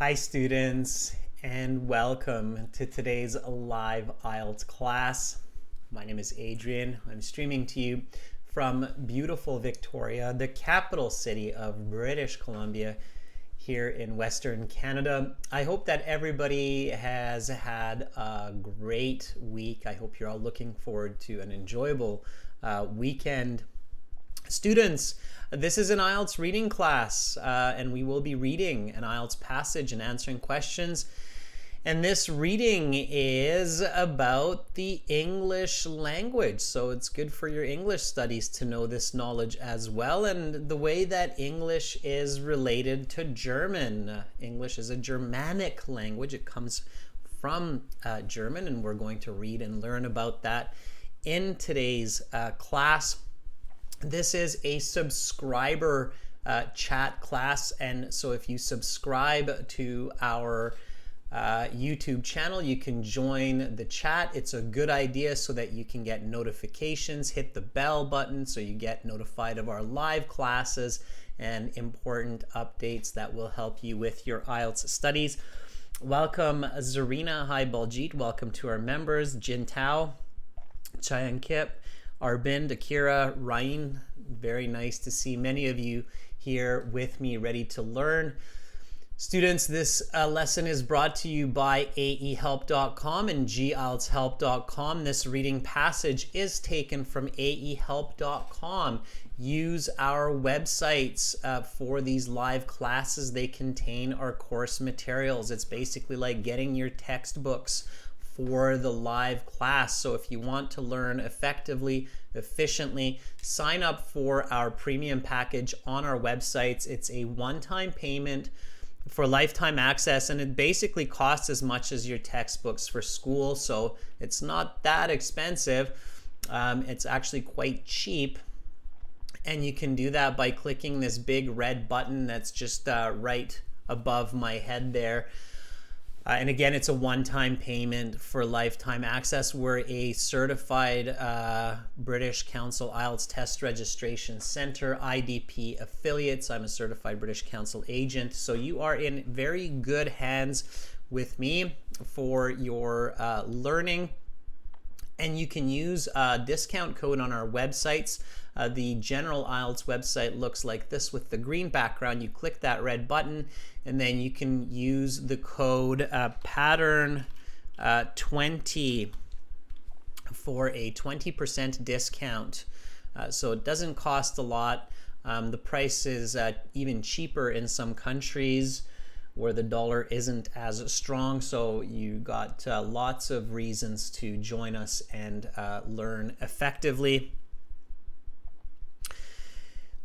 Hi students, and welcome to today's live IELTS class. My name is Adrian. I'm streaming to you from beautiful Victoria, the capital city of British Columbia here in Western Canada. I hope that everybody has had a great week. I hope you're all looking forward to an enjoyable weekend. Students, this is an IELTS reading class, and we will be reading an IELTS passage and answering questions. And this reading is about the English language. So it's good for your English studies to know this knowledge as well, and the way that English is related to German. English is a Germanic language. It comes from German, and we're going to read and learn about that in today's class. This is a subscriber chat class, and so if you subscribe to our YouTube channel, you can join the chat. It's a good idea so that you can get notifications. Hit the bell button so you get notified of our live classes and important updates that will help you with your IELTS studies. Welcome Zarina, hi Baljit, welcome to our members, Jin Tao, Chayan Kip, Arbind, Akira, Ryan, very nice to see many of you here with me ready to learn. Students, this lesson is brought to you by aehelp.com and gieltshelp.com. This reading passage is taken from aehelp.com. Use our websites for these live classes. They contain our course materials. It's basically like getting your textbooks for the live class. So if you want to learn effectively, efficiently, sign up for our premium package on our websites. It's a one-time payment for lifetime access, and it basically costs as much as your textbooks for school, so it's not that expensive. It's actually quite cheap, and you can do that by clicking this big red button that's just right above my head there. And again, it's a one-time payment for lifetime access. We're a certified British Council IELTS Test Registration Center, IDP affiliates. I'm a certified British Council agent. So you are in very good hands with me for your learning. And you can use a discount code on our websites. The general IELTS website looks like this with the green background. You click that red button, and then you can use the code pattern20 for a 20% discount. So it doesn't cost a lot. The price is even cheaper in some countries where the dollar isn't as strong, so you got lots of reasons to join us and learn effectively.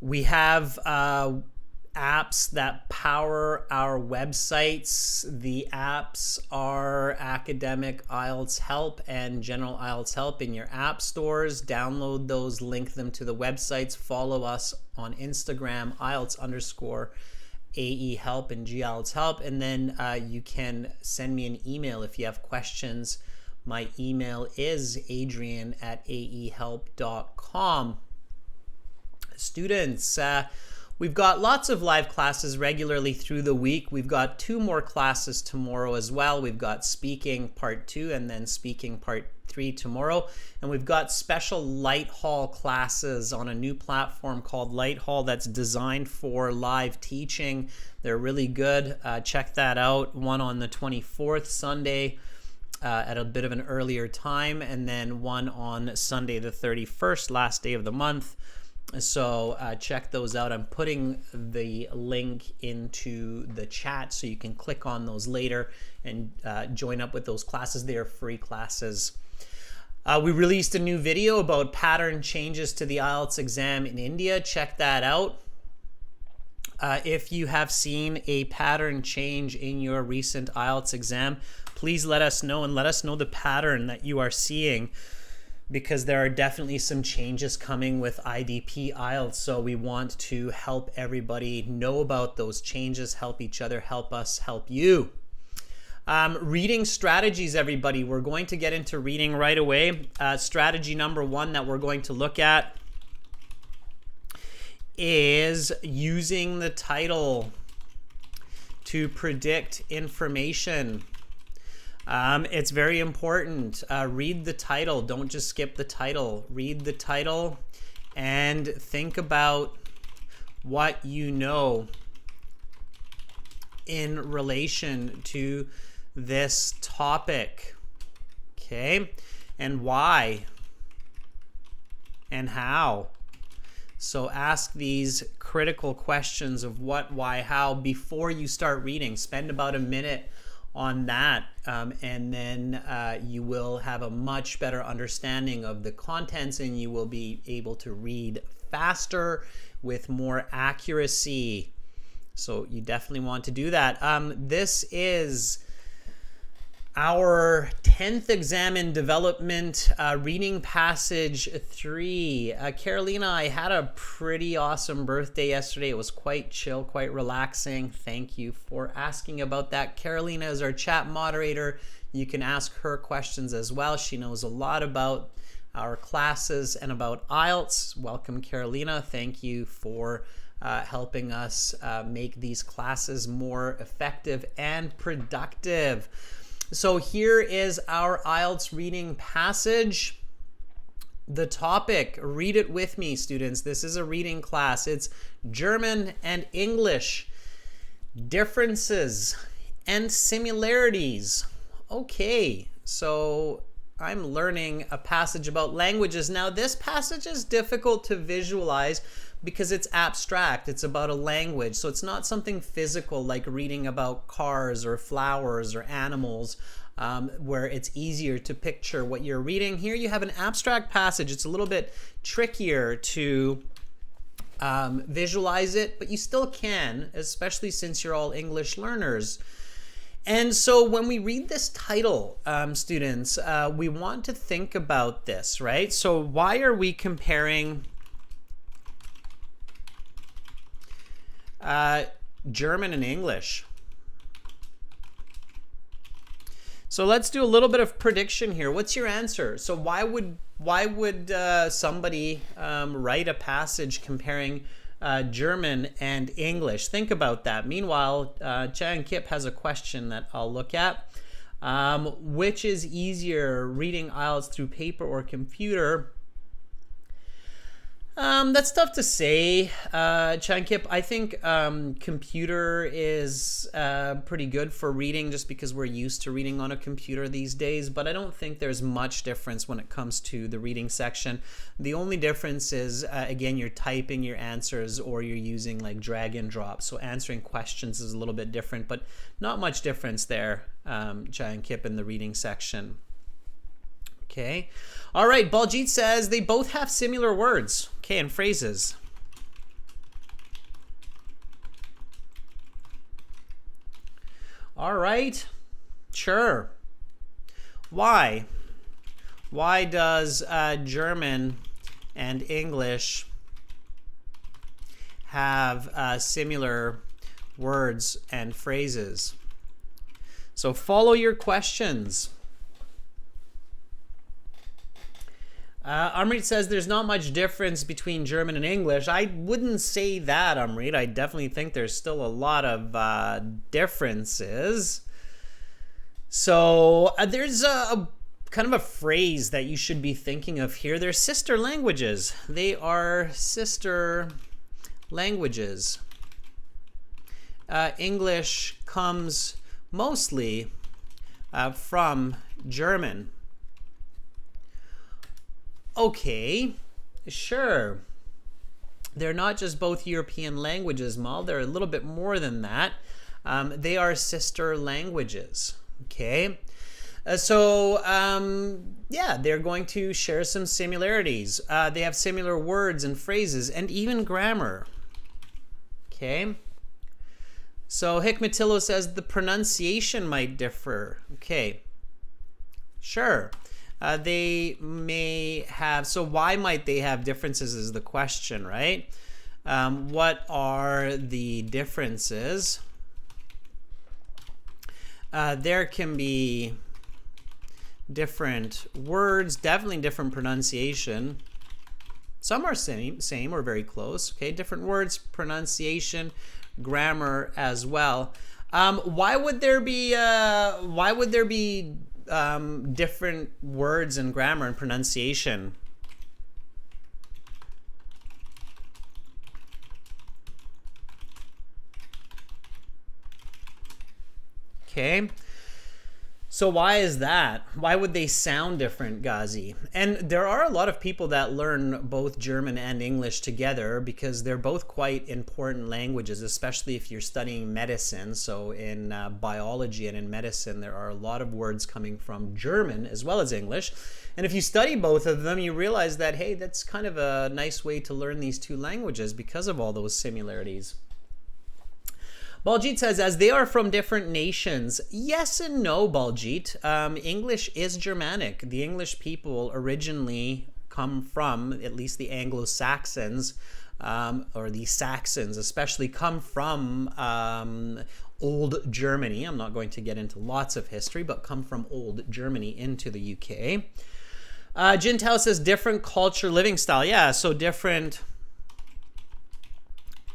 We have apps that power our websites. The apps are Academic IELTS Help and General IELTS Help in your app stores. Download those, link them to the websites. Follow us on Instagram, IELTS_AEHelp and GIELTS Help. And then you can send me an email if you have questions. My email is adrian@aehelp.com. Students, we've got lots of live classes regularly through the week. We've got 2 more classes tomorrow as well. We've got speaking part 2 and then speaking part 3 tomorrow. And we've got special Light Hall classes on a new platform called Light Hall that's designed for live teaching. They're really good. Check that out. One on the 24th, Sunday, at a bit of an earlier time, and then one on Sunday the 31st, last day of the month. So check those out. I'm putting the link into the chat so you can click on those later and join up with those classes. They are free classes. We released a new video about pattern changes to the IELTS exam in India. Check that out. If you have seen a pattern change in your recent IELTS exam, please let us know, and let us know the pattern that you are seeing, because there are definitely some changes coming with IDP IELTS, so we want to help everybody know about those changes, help each other, help us, help you. Reading strategies, everybody. We're going to get into reading right away. Strategy number 1 that we're going to look at is using the title to predict information. It's very important. Read the title. Don't just skip the title. Read the title and think about what you know in relation to this topic. Okay? And why and how. So ask these critical questions of what, why, how before you start reading. Spend about a minute on that, and then you will have a much better understanding of the contents, and you will be able to read faster with more accuracy. So you definitely want to do that. This is our 10th exam in development, reading passage 3. Carolina, I had a pretty awesome birthday yesterday. It was quite chill, quite relaxing. Thank you for asking about that. Carolina is our chat moderator. You can ask her questions as well. She knows a lot about our classes and about IELTS. Welcome, Carolina. Thank you for helping us make these classes more effective and productive. So here is our IELTS reading passage. The topic, read it with me, students. This is a reading class. It's German and English. Differences and similarities. Okay, so I'm learning a passage about languages. Now, this passage is difficult to visualize because it's abstract. It's about a language. So it's not something physical like reading about cars or flowers or animals, where it's easier to picture what you're reading. Here you have an abstract passage. It's a little bit trickier to visualize it, but you still can, especially since you're all English learners. And so when we read this title, students, we want to think about this, right? So why are we comparing German and English? So let's do a little bit of prediction here. What's your answer? So why would somebody write a passage comparing German and English? Think about that. Meanwhile, Chan Kip has a question that I'll look at. Which is easier, reading IELTS through paper or computer? That's tough to say, Chan Kip. I think computer is pretty good for reading just because we're used to reading on a computer these days, but I don't think there's much difference when it comes to the reading section. The only difference is, again, you're typing your answers or you're using like drag and drop. So answering questions is a little bit different, but not much difference there, Chan Kip, in the reading section. Okay. All right. Baljit says they both have similar words. Okay, and phrases. All right. Sure. Why? Why does German and English have similar words and phrases? So follow your questions. Amrit says there's not much difference between German and English. I wouldn't say that, Amrit. I definitely think there's still a lot of differences. So there's a kind of a phrase that you should be thinking of here. They're sister languages. They are sister languages. English comes mostly from German. Okay, sure. They're not just both European languages, Mal. They're a little bit more than that. They are sister languages. Okay. Yeah, they're going to share some similarities. They have similar words and phrases and even grammar. Okay. So Hikmatillo says the pronunciation might differ. Okay. Sure. They may have, so why might they have differences is the question, right? What are the differences? There can be different words, definitely different pronunciation. Some are same or very close, okay? Different words, pronunciation, grammar as well. Why would there be different words and grammar and pronunciation? Okay. So why is that? Why would they sound different, Ghazi? And there are a lot of people that learn both German and English together because they're both quite important languages, especially if you're studying medicine. So in biology and in medicine, there are a lot of words coming from German as well as English. And if you study both of them, you realize that, hey, that's kind of a nice way to learn these two languages because of all those similarities. Baljit says, as they are from different nations. Yes and no, Baljit. English is Germanic. The English people originally come from, at least the Anglo-Saxons, or the Saxons especially, come from Old Germany. I'm not going to get into lots of history, but come from Old Germany into the UK. Jintao says, different culture, living style. Yeah, so different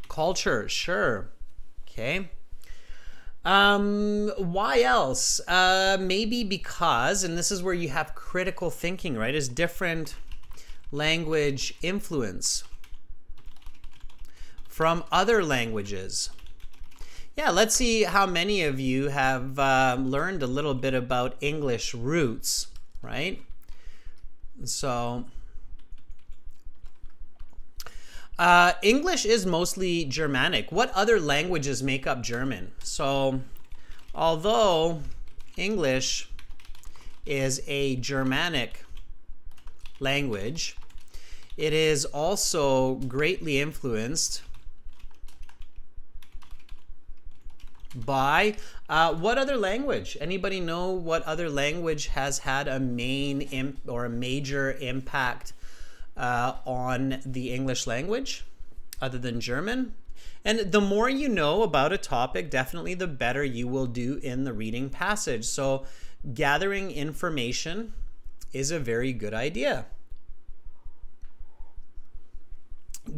culture, sure. Okay. Why else? Maybe because, and this is where you have critical thinking, right? Is different language influence from other languages. Yeah, let's see how many of you have learned a little bit about English roots, right? So English is mostly Germanic. What other languages make up German? So, although English is a Germanic language, it is also greatly influenced by what other language? Anybody know what other language has had a major impact on the English language other than German? And the more you know about a topic, definitely the better you will do in the reading passage. So gathering information is a very good idea.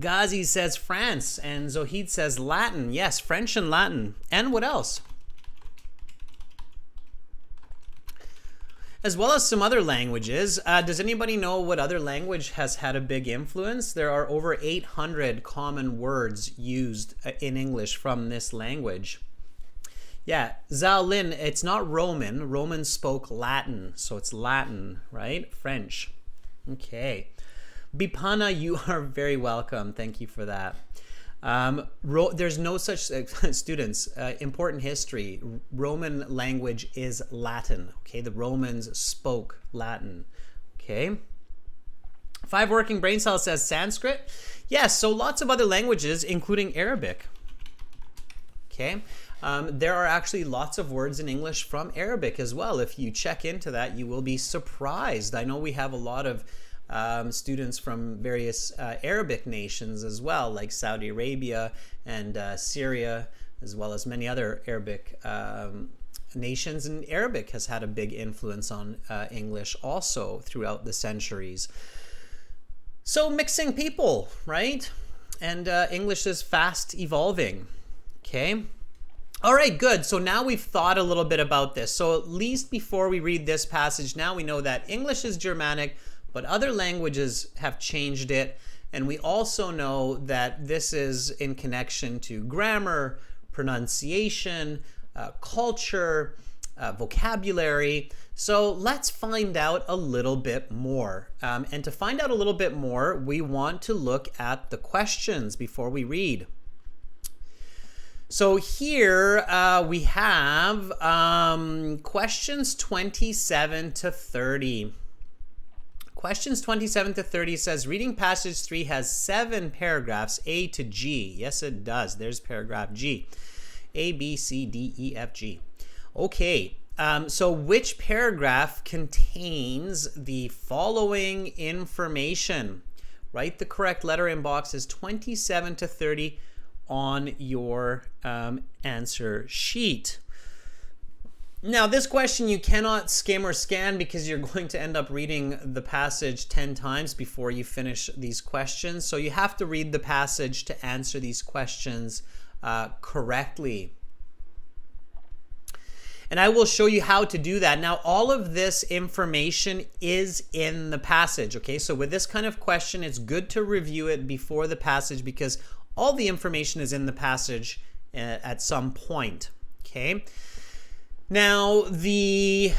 Ghazi says France, and Zohid says Latin. Yes, French and Latin. And what else? As well as some other languages. Does anybody know what other language has had a big influence? There are over 800 common words used in English from this language. Yeah, Zhao Lin, it's not Roman. Romans spoke Latin, so it's Latin, right? French. Okay. Bipana, you are very welcome. Thank you for that. There's no such students. Important history. Roman language is Latin. Okay, the Romans spoke Latin. Okay. 5 Working Brain Cells says Sanskrit. Yes, so lots of other languages, including Arabic. Okay. There are actually lots of words in English from Arabic as well. If you check into that, you will be surprised. I know we have a lot of students from various Arabic nations as well, like Saudi Arabia and Syria, as well as many other Arabic nations. And Arabic has had a big influence on English also throughout the centuries. So mixing people, right? And English is fast evolving. Okay. All right, good. So now we've thought a little bit about this. So at least before we read this passage, now we know that English is Germanic, but other languages have changed it. And we also know that this is in connection to grammar, pronunciation, culture, vocabulary. So let's find out a little bit more. And to find out a little bit more, we want to look at the questions before we read. So here we have questions 27 to 30. Questions 27 to 30 says, reading passage 3 has 7 paragraphs, A to G. Yes, it does. There's paragraph G. A, B, C, D, E, F, G. Okay, so which paragraph contains the following information? Write the correct letter in boxes 27 to 30 on your answer sheet. Now, this question you cannot skim or scan because you're going to end up reading the passage 10 times before you finish these questions. So you have to read the passage to answer these questions correctly. And I will show you how to do that. Now, all of this information is in the passage, okay? So with this kind of question, it's good to review it before the passage because all the information is in the passage at some point, okay? Now, the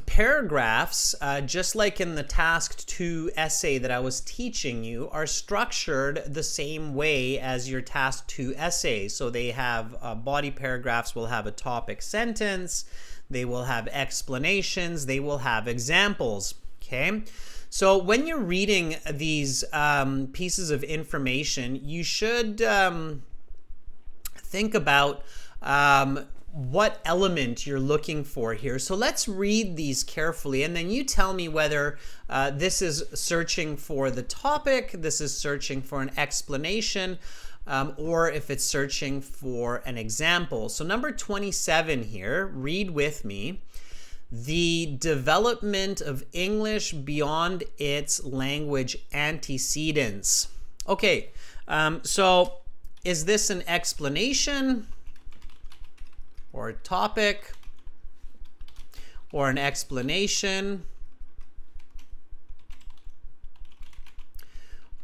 paragraphs, just like in the Task 2 essay that I was teaching you, are structured the same way as your Task 2 essay. So they have body paragraphs will have a topic sentence, they will have explanations, they will have examples, okay? So when you're reading these pieces of information, you should think about what element you're looking for here. So let's read these carefully, and then you tell me whether this is searching for the topic, this is searching for an explanation, or if it's searching for an example. So number 27 here, read with me. The development of English beyond its language antecedents. Okay, so is this an explanation, or a topic, or an explanation,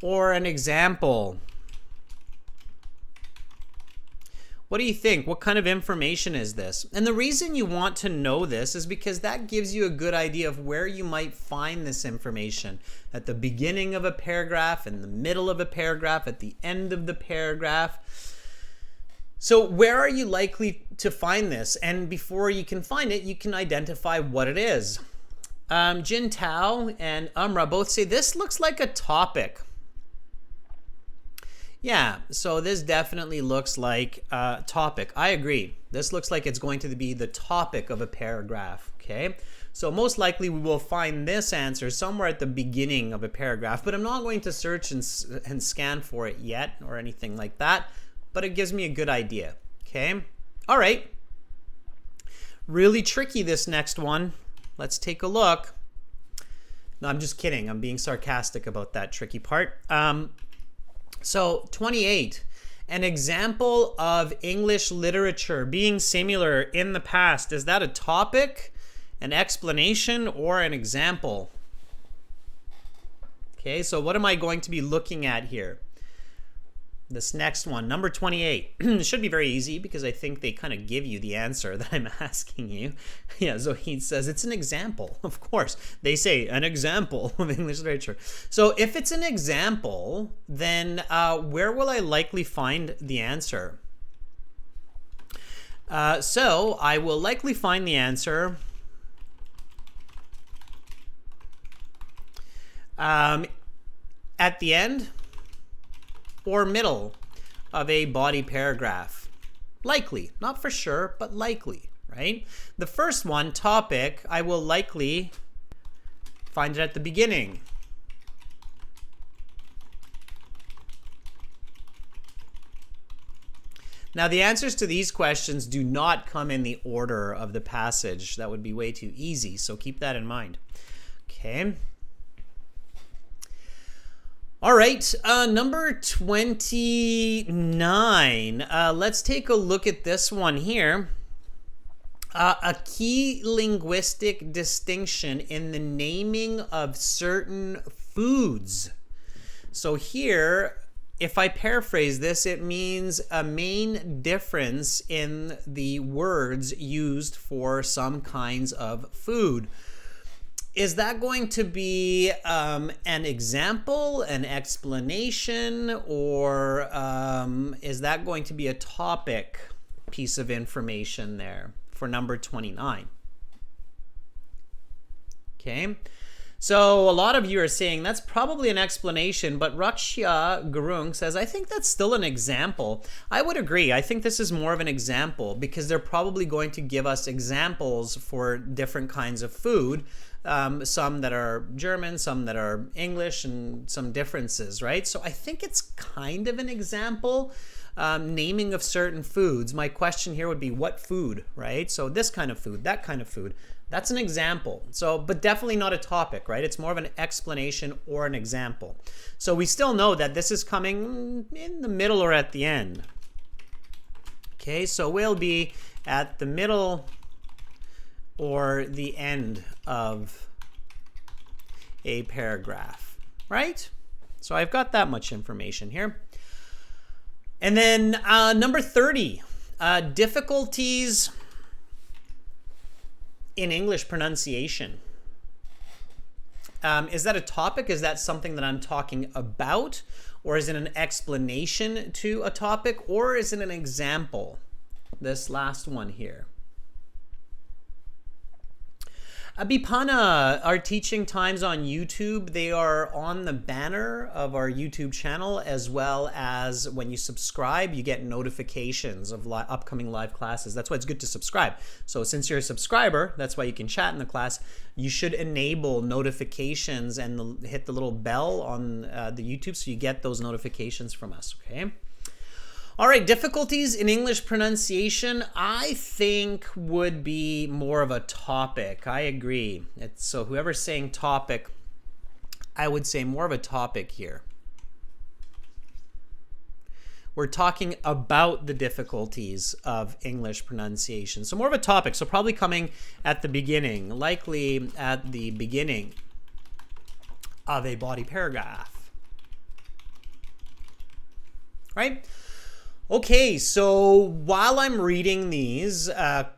or an example? What do you think? What kind of information is this? And the reason you want to know this is because that gives you a good idea of where you might find this information. At the beginning of a paragraph, in the middle of a paragraph, at the end of the paragraph. So where are you likely to find this? And before you can find it, you can identify what it is. Jin Tao and Umra both say this looks like a topic. Yeah, so this definitely looks like a topic. I agree. This looks like it's going to be the topic of a paragraph, okay? So most likely we will find this answer somewhere at the beginning of a paragraph, but I'm not going to search and scan for it yet or anything like that. But it gives me a good idea, okay? All right. Really tricky, this next one. Let's take a look. No, I'm just kidding. I'm being sarcastic about that tricky part. So 28, an example of English literature being similar in the past. Is that a topic, an explanation, or an example? Okay, so what am I going to be looking at here? This next one, number 28. It should be very easy because I think they kind of give you the answer that I'm asking you. Yeah, Zohid says it's an example. Of course, they say an example of English literature. So if it's an example, then where will I likely find the answer? So I will likely find the answer at the end or middle of a body paragraph. Likely, not for sure, but likely, right? The first one, topic, I will likely find it at the beginning. Now, the answers to these questions do not come in the order of the passage. That would be way too easy, so keep that in mind. Okay. All right, number 29. Let's take a look at this one here. A key linguistic distinction in the naming of certain foods. So here, if I paraphrase this, it means a main difference in the words used for some kinds of food. Is that going to be an example, an explanation, or is that going to be a topic piece of information there for number 29? Okay, so a lot of you are saying that's probably an explanation, but Rakshya Gurung says, I think that's still an example. I would agree. I think this is more of an example because they're probably going to give us examples for different kinds of food. Some that are German, some that are English, and some differences, right? So I think it's kind of an example, naming of certain foods. My question here would be what food, right? So this kind of food, that kind of food. That's an example. So, but definitely not a topic, right? It's more of an explanation or an example. So we still know that this is coming in the middle or at the end. Okay, so we'll be at the middle or the end of a paragraph, right? So I've got that much information here. And then number 30, difficulties in English pronunciation. Is that a topic? Is that something that I'm talking about? Or is it an explanation to a topic? Or is it an example? This last one here. Bipana, our teaching times on YouTube, they are on the banner of our YouTube channel, as well as when you subscribe, you get notifications of upcoming live classes. That's why it's good to subscribe. So since you're a subscriber, that's why you can chat in the class. You should enable notifications and hit the little bell on the YouTube so you get those notifications from us, okay? All right, difficulties in English pronunciation, I think would be more of a topic. I agree. So whoever's saying topic, I would say more of a topic here. We're talking about the difficulties of English pronunciation. So more of a topic. So probably coming at the beginning, likely at the beginning of a body paragraph. Right? Okay, so while I'm reading these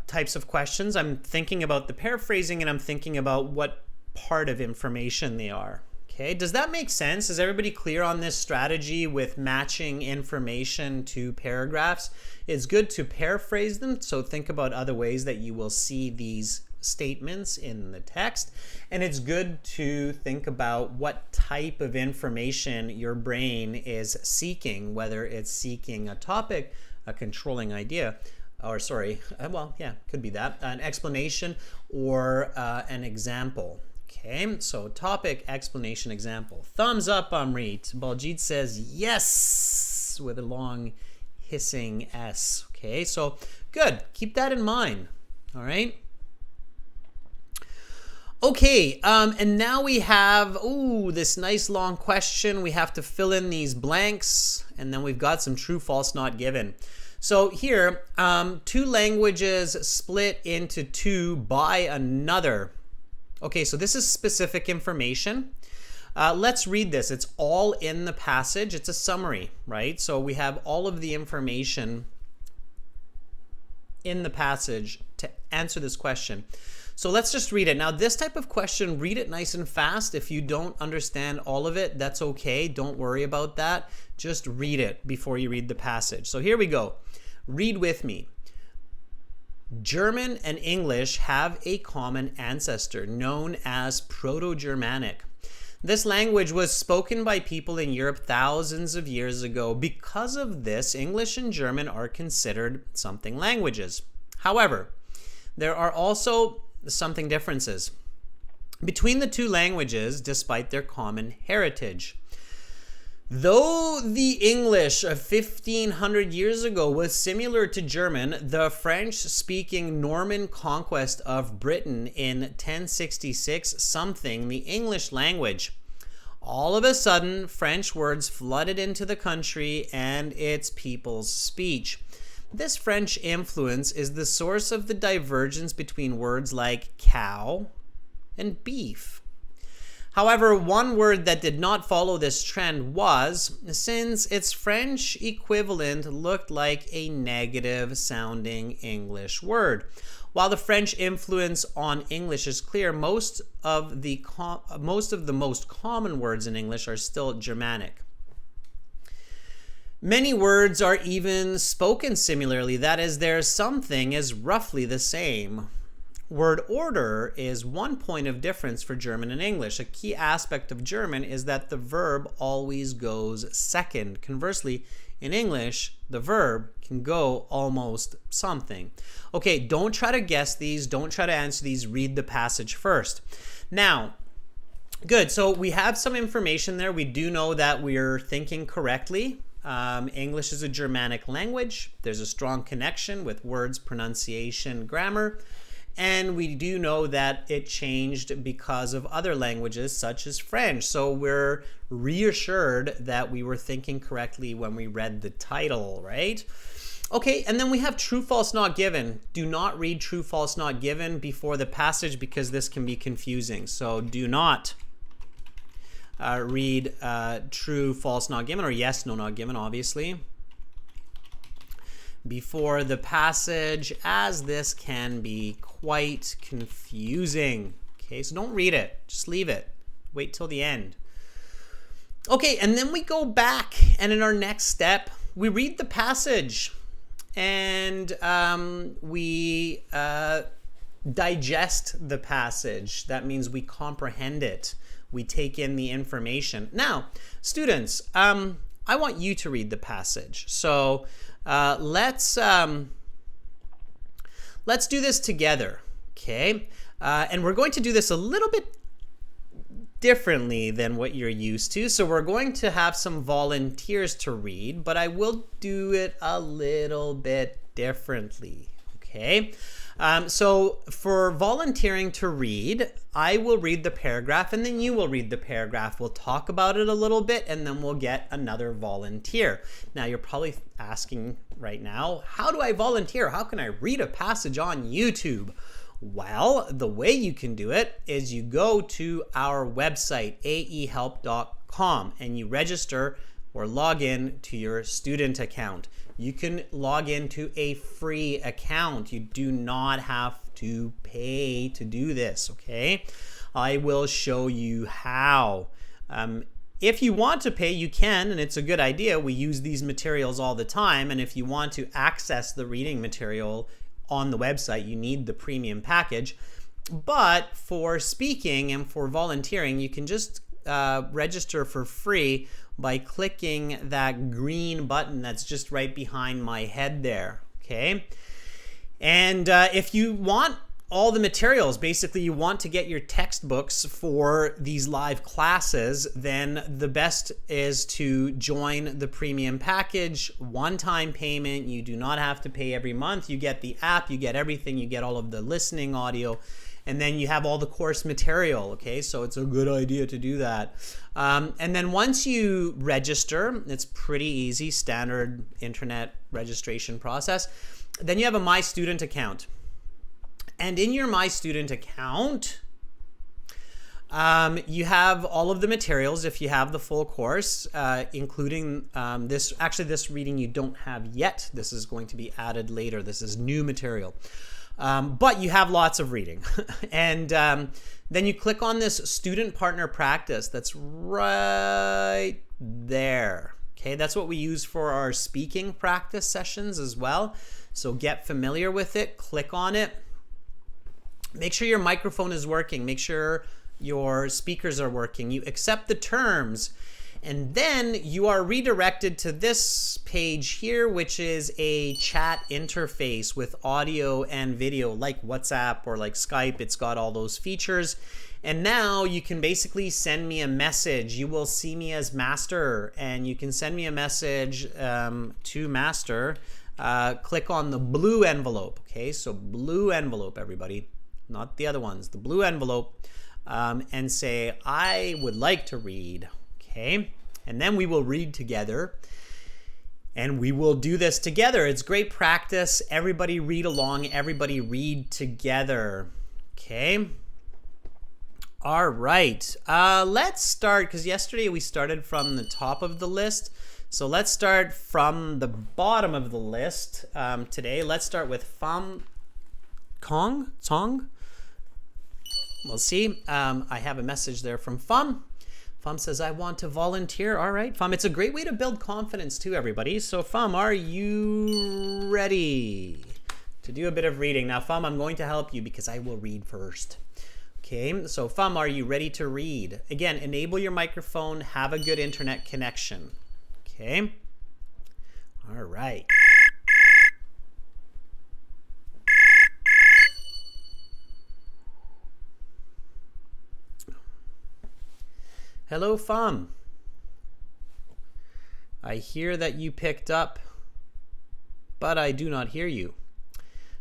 types of questions, I'm thinking about the paraphrasing and I'm thinking about what part of information they are. Okay, does that make sense? Is everybody clear on this strategy with matching information to paragraphs? It's good to paraphrase them, so think about other ways that you will see these statements in the text. And it's good to think about what type of information your brain is seeking, whether it's seeking a topic, a controlling idea, or sorry, well, yeah, could be that, an explanation or an example. Okay, so topic, explanation, example. Thumbs up, Amrit. Baljit says yes with a long hissing S. Okay, so good. Keep that in mind. All right. Okay, and now we have, this nice long question. We have to fill in these blanks, and then we've got some true, false, not given. So here, two languages split into two by another. Okay, so this is specific information. Let's read this. It's all in the passage. It's a summary, right? So we have all of the information in the passage to answer this question. So let's just read it. Now, this type of question, read it nice and fast. If you don't understand all of it, that's okay. Don't worry about that. Just read it before you read the passage. So here we go. Read with me. German and English have a common ancestor known as Proto-Germanic. This language was spoken by people in Europe thousands of years ago. Because of this, English and German are considered something languages. However, there are also something differences between the two languages despite their common heritage. Though the English of 1500 years ago was similar to German, the French-speaking Norman conquest of Britain in 1066 something, the English language. All of a sudden, French words flooded into the country and its people's speech. This French influence is the source of the divergence between words like cow and beef. However, one word that did not follow this trend was, since its French equivalent looked like a negative sounding English word. While the French influence on English is clear, most of the most common words in English are still Germanic. Many words are even spoken similarly, that is, their something is roughly the same. Word order is one point of difference for German and English. A key aspect of German is that the verb always goes second. Conversely, in English, the verb can go almost something. Okay, don't try to guess these. Don't try to answer these. Read the passage first. Now, good. So we have some information there. We do know that we're thinking correctly. English is a Germanic language. There's a strong connection with words, pronunciation, grammar. And we do know that it changed because of other languages such as French. So we're reassured that we were thinking correctly when we read the title, right? Okay, and then we have true, false, not given. Do not read true, false, not given before the passage because this can be confusing. So do not read true, false, not given, or yes, no, not given, obviously, before the passage, as this can be quite confusing. Okay, so don't read it. Just leave it. Wait till the end. Okay, and then we go back, and in our next step, we read the passage. And we digest the passage. That means we comprehend it. We take in the information. Now, students, I want you to read the passage. So let's do this together, okay? And we're going to do this a little bit differently than what you're used to. So we're going to have some volunteers to read, but I will do it a little bit differently, okay? So for volunteering to read, I will read the paragraph and then you will read the paragraph. We'll talk about it a little bit and then we'll get another volunteer. Now you're probably asking right now, how do I volunteer? How can I read a passage on YouTube? Well, the way you can do it is you go to our website, aehelp.com, and you register or log in to your student account. You can log into a free account. You do not have to pay to do this, okay? I will show you how. If you want to pay, you can, and it's a good idea. We use these materials all the time, and if you want to access the reading material on the website, you need the premium package. But for speaking and for volunteering, you can just register for free by clicking that green button that's just right behind my head there, okay? And if you want all the materials, basically you want to get your textbooks for these live classes, then the best is to join the premium package, one-time payment. You do not have to pay every month. You get the app, you get everything, you get all of the listening audio, and then you have all the course material, okay? So it's a good idea to do that. And then once you register, it's pretty easy, standard internet registration process. Then you have a My Student account. And in your My Student account, you have all of the materials if you have the full course, including this. Actually, this reading you don't have yet. This is going to be added later. This is new material. But you have lots of reading. And then you click on this Student Partner Practice that's right there. Okay, that's what we use for our speaking practice sessions as well. So get familiar with it, click on it. Make sure your microphone is working. Make sure your speakers are working. You accept the terms. And then you are redirected to this page here, which is a chat interface with audio and video like WhatsApp or like Skype. It's got all those features. And now you can basically send me a message. You will see me as Master, and you can send me a message to Master. Click on the blue envelope. Okay, so blue envelope, everybody. Not the other ones, the blue envelope, and say, I would like to read, okay? And then we will read together, and we will do this together. It's great practice. Everybody read along, everybody read together, okay? All right, let's start, because yesterday we started from the top of the list. So let's start from the bottom of the list today. Let's start with Pham Song. We'll see. I have a message there from Pham. Pham says, I want to volunteer. All right, Pham. It's a great way to build confidence too, everybody. So Pham, are you ready to do a bit of reading? Now, Pham, I'm going to help you because I will read first. Okay, so Pham, are you ready to read? Again, enable your microphone. Have a good internet connection. Okay. All right. Hello, Pham. I hear that you picked up, but I do not hear you.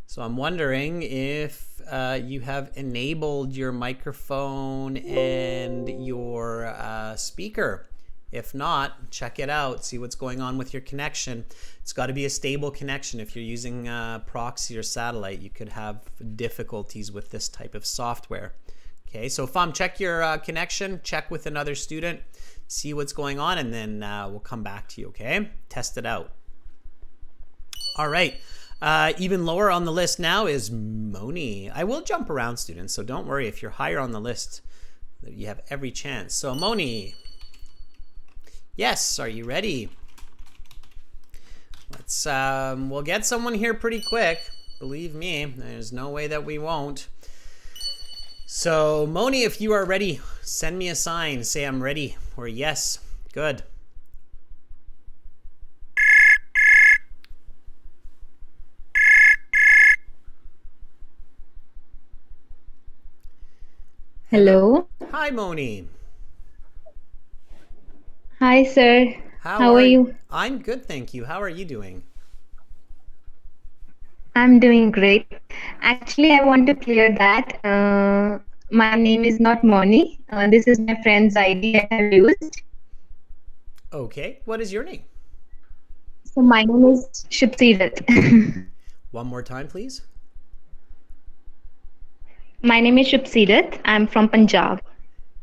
So I'm wondering if you have enabled your microphone and your speaker. If not, check it out, see what's going on with your connection. It's got to be a stable connection. If you're using proxy or satellite, you could have difficulties with this type of software. Okay, so Fam, check your connection, check with another student, see what's going on, and then we'll come back to you, okay? Test it out. All right, even lower on the list now is Moni. I will jump around, students, so don't worry. If you're higher on the list, you have every chance. So Moni, yes, are you ready? Let's, we'll get someone here pretty quick. Believe me, there's no way that we won't. So Moni, if you are ready, send me a sign. Say I'm ready or yes. Good. Hello. Hi, Moni. Hi, sir. How are you? I'm good, thank you. How are you doing? I'm doing great. Actually, I want to clear that my name is not Moni. This is my friend's ID I have used. Okay. What is your name? So my name is Shubsidat. One more time, please. My name is Shubsidat. I'm from Punjab.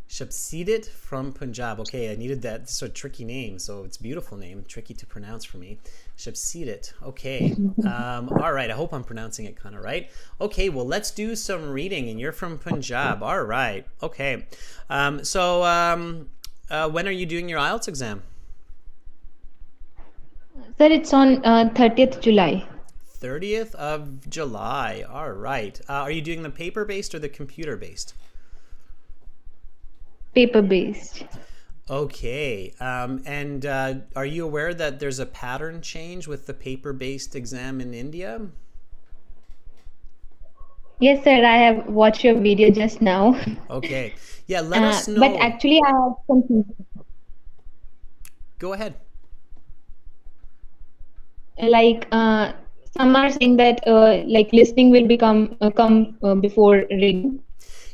Shubsidat from Punjab. Okay, I needed that. It's a tricky name, so it's a beautiful name. Tricky to pronounce for me. Shubsidat. Okay. All right. I hope I'm pronouncing it kind of right. Okay. Well, let's do some reading. And you're from Punjab. All right. Okay. When are you doing your IELTS exam? Sir, it's on 30th July. 30th of July. All right. Are you doing the paper-based or the computer-based? Paper-based. Okay. And are you aware that there's a pattern change with the paper-based exam in India? Yes, sir. I have watched your video just now. Okay. Yeah, let us know. But actually, I have some. Go ahead. Like some are saying that like listening will come before reading,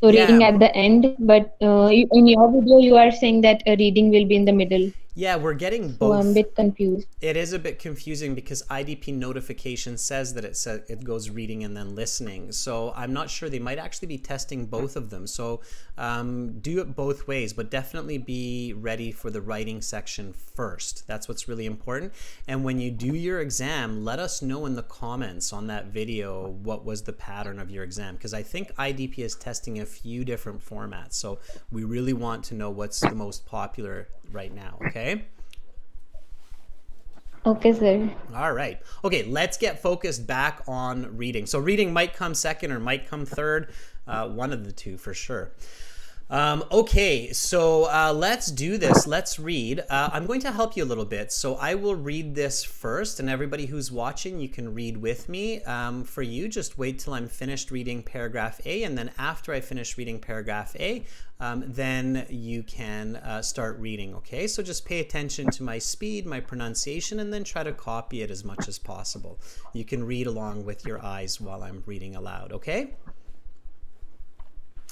so reading at the end, but in your video you are saying that reading will be in the middle. Yeah, we're getting both. So I'm a bit confused. It is a bit confusing because IDP notification says that it goes reading and then listening. So I'm not sure. They might actually be testing both of them. So do it both ways, but definitely be ready for the writing section first. That's what's really important. And when you do your exam, let us know in the comments on that video what was the pattern of your exam, because I think IDP is testing a few different formats. So we really want to know what's the most popular right now. Okay. Okay, sir. All right. Okay, let's get focused back on reading. So reading might come second or might come third. One of the two for sure. Okay, so let's do this. Let's read. I'm going to help you a little bit. So I will read this first, and everybody who's watching, you can read with me. For you, just wait till I'm finished reading paragraph A, and then after I finish reading paragraph A, then you can start reading, okay? So just pay attention to my speed, my pronunciation, and then try to copy it as much as possible. You can read along with your eyes while I'm reading aloud, okay?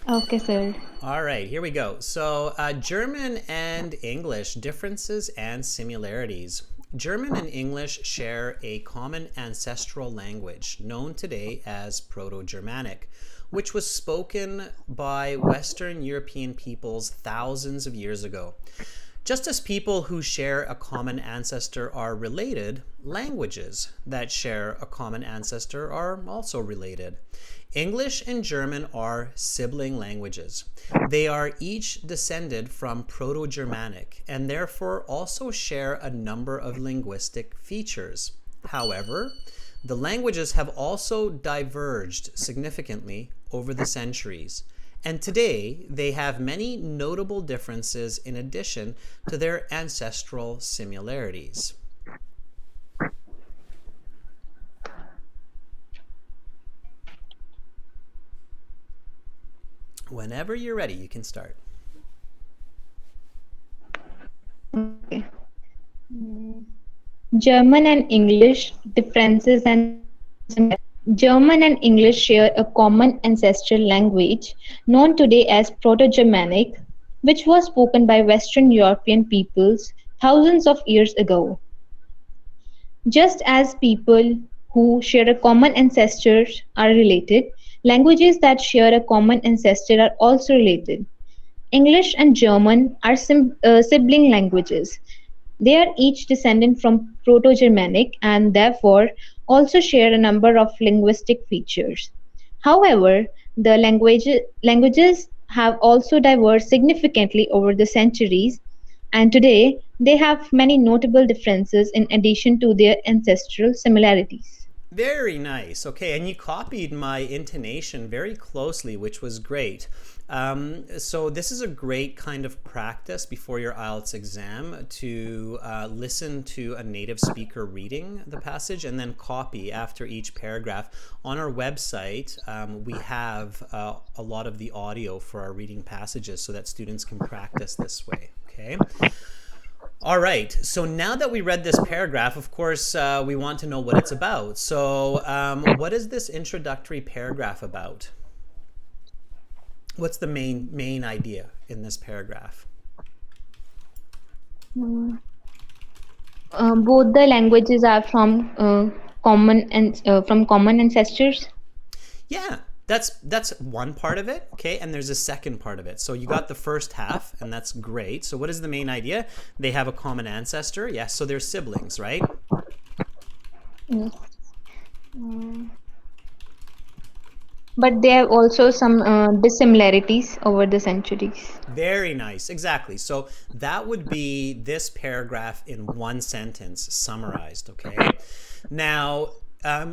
Okay, sir. All right, here we go. So German and English, differences and similarities. German and English share a common ancestral language known today as Proto-Germanic, which was spoken by Western European peoples thousands of years ago. Just as people who share a common ancestor are related, languages that share a common ancestor are also related. English and German are sibling languages. They are each descended from Proto-Germanic and therefore also share a number of linguistic features. However, the languages have also diverged significantly over the centuries, and today they have many notable differences in addition to their ancestral similarities. Whenever you're ready, you can start. Okay. German and English differences and German and English share a common ancestral language known today as Proto-Germanic, which was spoken by Western European peoples thousands of years ago. Just as people who share a common ancestor are related, languages that share a common ancestor are also related. English and German are sibling languages. They are each descended from Proto-Germanic and therefore also share a number of linguistic features. However, the languages have also diverged significantly over the centuries, and today they have many notable differences in addition to their ancestral similarities. Very nice. Okay, and you copied my intonation very closely, which was great. So this is a great kind of practice before your IELTS exam to listen to a native speaker reading the passage and then copy after each paragraph. On our website, we have a lot of the audio for our reading passages so that students can practice this way. Okay. All right, so now that we read this paragraph, of course, we want to know what it's about. So what is this introductory paragraph about? What's the main idea in this paragraph? Both the languages are from common ancestors. Yeah, that's one part of it, okay? And there's a second part of it. So you got the first half, and that's great. So what is the main idea? They have a common ancestor. Yes, so they're siblings, right? Yes. But there are also some dissimilarities over the centuries. Very nice, exactly. So that would be this paragraph in one sentence summarized, okay? Now,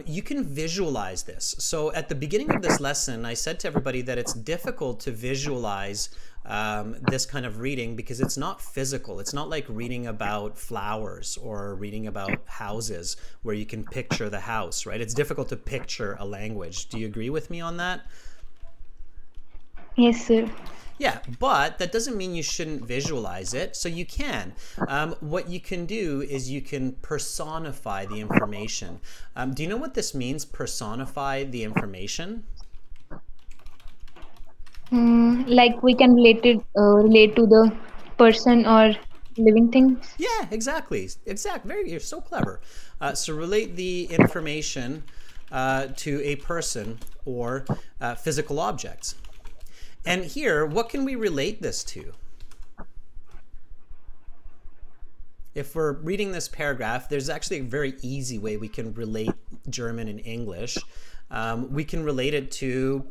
you can visualize this. So at the beginning of this lesson, I said to everybody that it's difficult to visualize this kind of reading because it's not physical. It's not like reading about flowers or reading about houses where you can picture the house, right? It's difficult to picture a language. Do you agree with me on that? Yes, sir. Yeah, but that doesn't mean you shouldn't visualize it. So you can. What you can do is you can personify the information. Do you know what this means, personify the information? Like we can relate to the person or living things. Yeah, exactly. You're so clever. So relate the information to a person or physical objects. And here, what can we relate this to? If we're reading this paragraph, there's actually a very easy way we can relate German and English. We can relate it to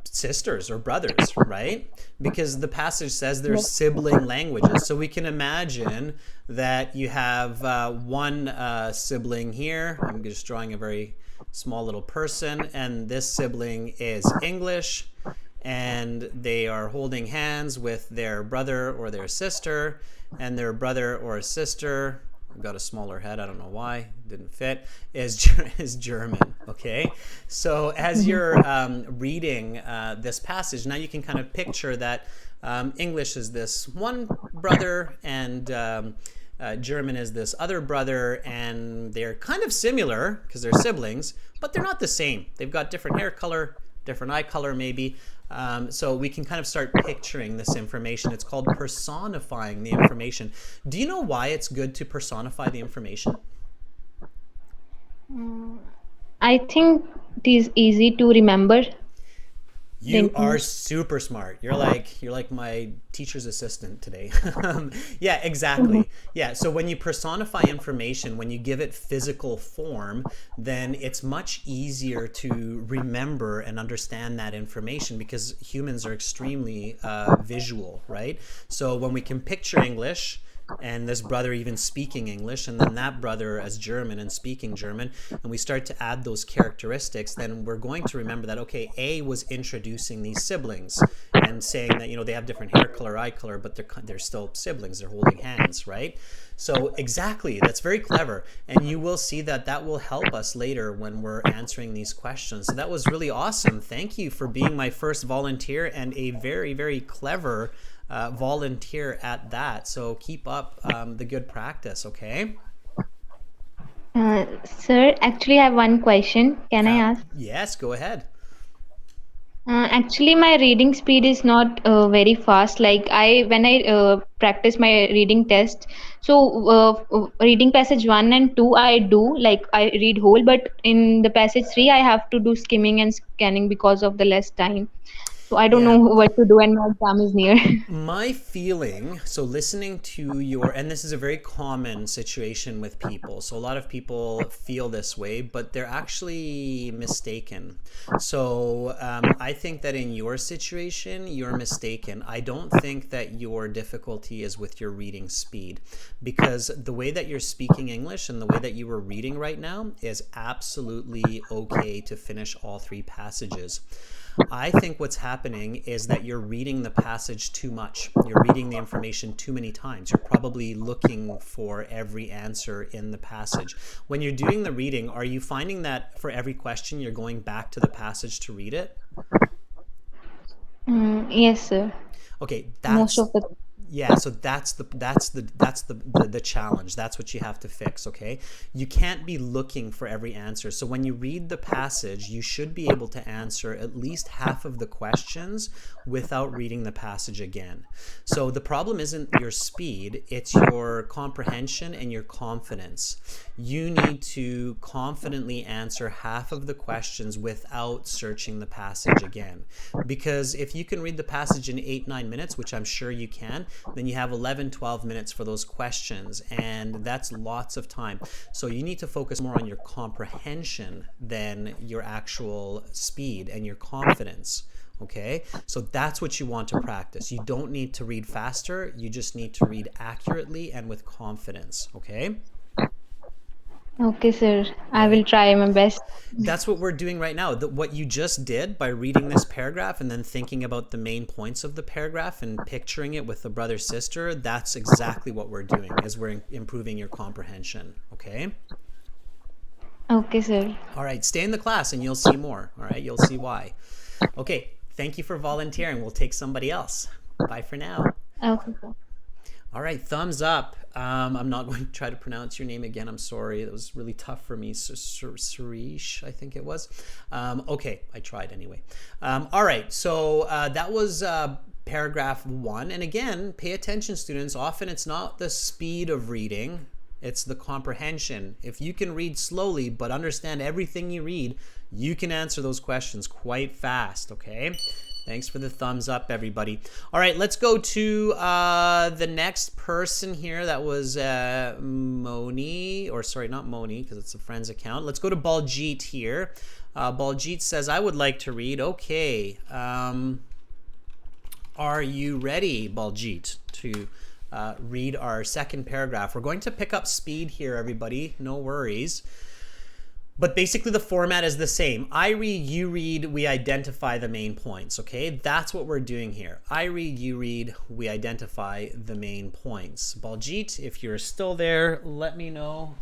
sisters or brothers, right? Because the passage says they're sibling languages. So we can imagine that you have one sibling here. I'm just drawing a very small little person, and this sibling is English, and they are holding hands with their brother or their sister, and their brother or sister, I've got a smaller head, I don't know why, didn't fit, is German, okay? So as you're reading this passage, now you can kind of picture that English is this one brother and German is this other brother, and they're kind of similar because they're siblings, but they're not the same. They've got different hair color, different eye color maybe. So we can kind of start picturing this information. It's called personifying the information. Do you know why it's good to personify the information? I think it is easy to remember. You are super smart. You're like my teacher's assistant today. Yeah, exactly. Yeah, so when you personify information, when you give it physical form, then it's much easier to remember and understand that information because humans are extremely visual, right? So when we can picture English, and this brother even speaking English, and then that brother as German and speaking German, and we start to add those characteristics, then we're going to remember that, okay, A was introducing these siblings and saying that, you know, they have different hair color, eye color, but they're still siblings, they're holding hands, right? So exactly, that's very clever, and you will see that that will help us later when we're answering these questions. So that was really awesome. Thank you for being my first volunteer and a very, very clever volunteer at that. So keep up the good practice, okay? Sir, actually, I have one question. Can I ask? Yes, go ahead. Actually, my reading speed is not very fast. Like when I practice my reading test, so reading passage one and two, I do like I read whole, but in the passage three, I have to do skimming and scanning because of the less time. So I don't know Yeah. what to do, and my exam is near. My feeling, so listening to your, and this is a very common situation with people. So a lot of people feel this way, but they're actually mistaken. So I think that in your situation, you're mistaken. I don't think that your difficulty is with your reading speed, because the way that you're speaking English and the way that you were reading right now is absolutely okay to finish all three passages. I think what's happening is that you're reading the passage too much. You're reading the information too many times. You're probably looking for every answer in the passage. When you're doing the reading, are you finding that for every question you're going back to the passage to read it? Yes, sir. Okay, Most that's of the yeah, so that's the challenge. That's what you have to fix, okay? You can't be looking for every answer. So when you read the passage, you should be able to answer at least half of the questions without reading the passage again. So the problem isn't your speed, it's your comprehension and your confidence. You need to confidently answer half of the questions without searching the passage again. Because if you can read the passage in 8-9 minutes, which I'm sure you can, then you have 11-12 minutes for those questions, and that's lots of time. So you need to focus more on your comprehension than your actual speed and your confidence. Okay, so that's what you want to practice. You don't need to read faster, you just need to read accurately and with confidence. Okay. Okay, sir. All I will right, try my best. that's what we're doing right now. What you just did by reading this paragraph and then thinking about the main points of the paragraph and picturing it with the brother sister, that's exactly what we're doing, is we're improving your comprehension. Okay. Okay, sir. All right, stay in the class and you'll see more. All right, you'll see why. Okay, thank you for volunteering. We'll take somebody else. Bye for now. Okay, sir. All right, thumbs up. I'm not going to try to pronounce your name again. I'm sorry. It was really tough for me. Surish, I think it was. Okay, I tried anyway. All right, so that was paragraph 1. And again, pay attention, students. Often it's not the speed of reading, it's the comprehension. If you can read slowly but understand everything you read, you can answer those questions quite fast, okay? Thanks for the thumbs up, everybody. All right, let's go to the next person here. That was Moni, or sorry, not Moni, because it's a friend's account. Let's go to Baljeet here. Baljeet says, I would like to read. Okay. Are you ready, Baljeet, to read our second paragraph? We're going to pick up speed here, everybody. No worries. But basically the format is the same. I read, you read, we identify the main points, okay? That's what we're doing here. I read, you read, we identify the main points. Baljeet, if you're still there, let me know,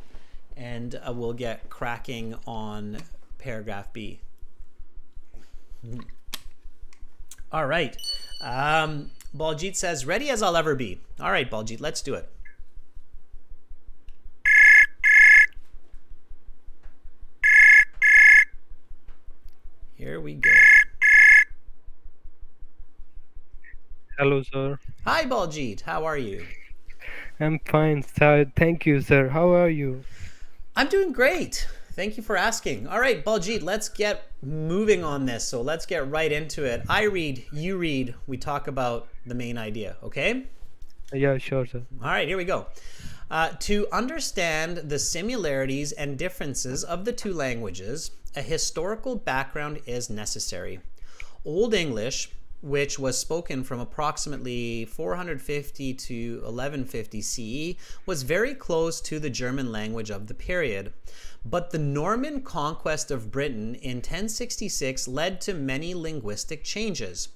and we'll get cracking on paragraph B. All right. Baljeet says, ready as I'll ever be. All right, Baljeet, let's do it. Here we go. Hello, sir. Hi, Baljeet. How are you? I'm fine, sir. Thank you, sir. How are you? I'm doing great. Thank you for asking. All right, Baljeet, let's get moving on this. So let's get right into it. I read, you read, we talk about the main idea, okay? Yeah, sure, sir. All right, here we go. To understand the similarities and differences of the two languages, a historical background is necessary. Old English, which was spoken from approximately 450 to 1150 CE, was very close to the German language of the period. But the Norman conquest of Britain in 1066 led to many linguistic changes.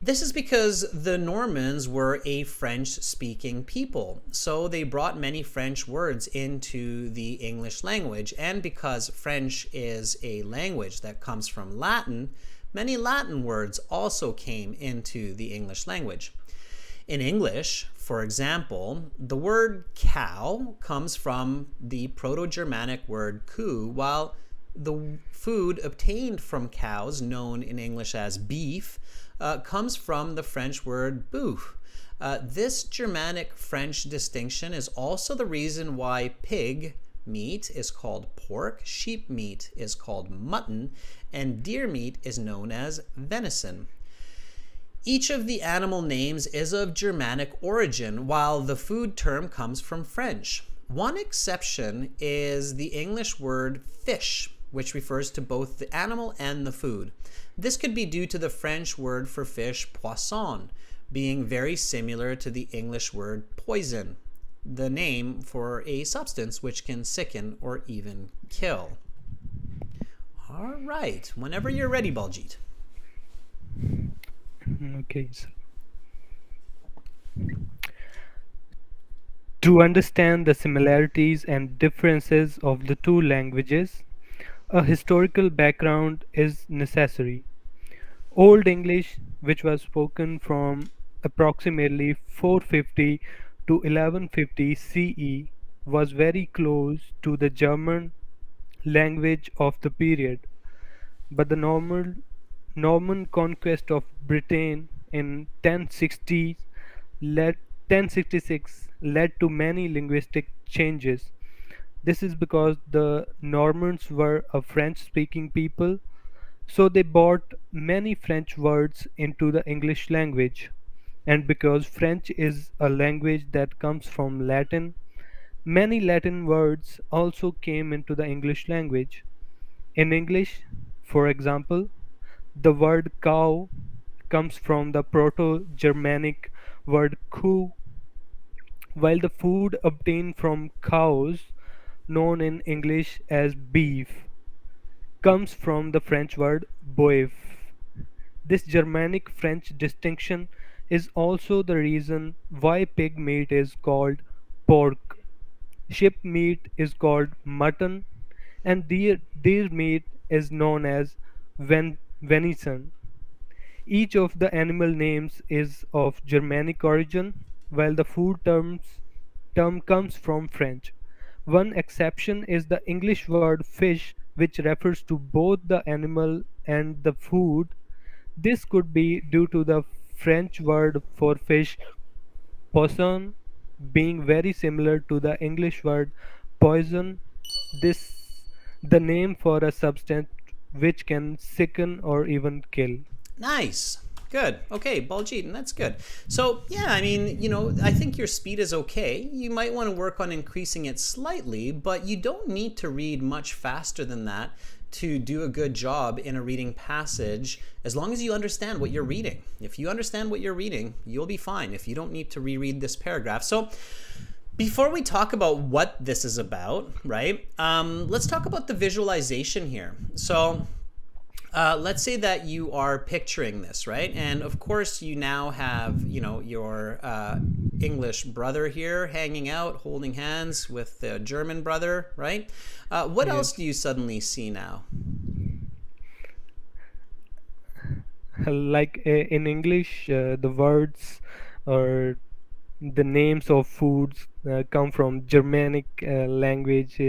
This is because the Normans were a French-speaking people, so they brought many French words into the English language, and because French is a language that comes from Latin, many Latin words also came into the English language. In English, for example, the word cow comes from the Proto-Germanic word ku, while The food obtained from cows, known in English as beef, comes from the French word boeuf. This Germanic French distinction is also the reason why pig meat is called pork, sheep meat is called mutton, and deer meat is known as venison. Each of the animal names is of Germanic origin, while the food term comes from French. One exception is the English word fish, which refers to both the animal and the food. This could be due to the French word for fish, poisson, being very similar to the English word poison, the name for a substance which can sicken or even kill. All right, whenever you're ready, Baljit. Okay, sir. To understand the similarities and differences of the two languages, a historical background is necessary. Old English, which was spoken from approximately 450 to 1150 CE, was very close to the German language of the period, but the Norman conquest of Britain in 1066 led to many linguistic changes. This is because the Normans were a French-speaking people, so they brought many French words into the English language. And because French is a language that comes from Latin, many Latin words also came into the English language. In English, for example, the word cow comes from the Proto-Germanic word "ku", while the food obtained from cows, known in English as beef, comes from the French word "bœuf". This Germanic French distinction is also the reason why pig meat is called pork, sheep meat is called mutton, and deer meat is known as venison. Each of the animal names is of Germanic origin, while the term comes from French. One exception is the English word fish, which refers to both the animal and the food. This could be due to the French word for fish, poisson, being very similar to the English word poison. This the name for a substance which can sicken or even kill. Nice. Good. Okay, Baljit, and that's good. So, yeah, I mean, I think your speed is okay. You might want to work on increasing it slightly, but you don't need to read much faster than that to do a good job in a reading passage, as long as you understand what you're reading. If you understand what you're reading, you'll be fine if you don't need to reread this paragraph. So, before we talk about what this is about, right, let's talk about the visualization here. So, let's say that you are picturing this, right? And of course, you now have, your English brother here hanging out, holding hands with the German brother, right? What else do you suddenly see now? Like in English, the words or the names of foods come from Germanic language.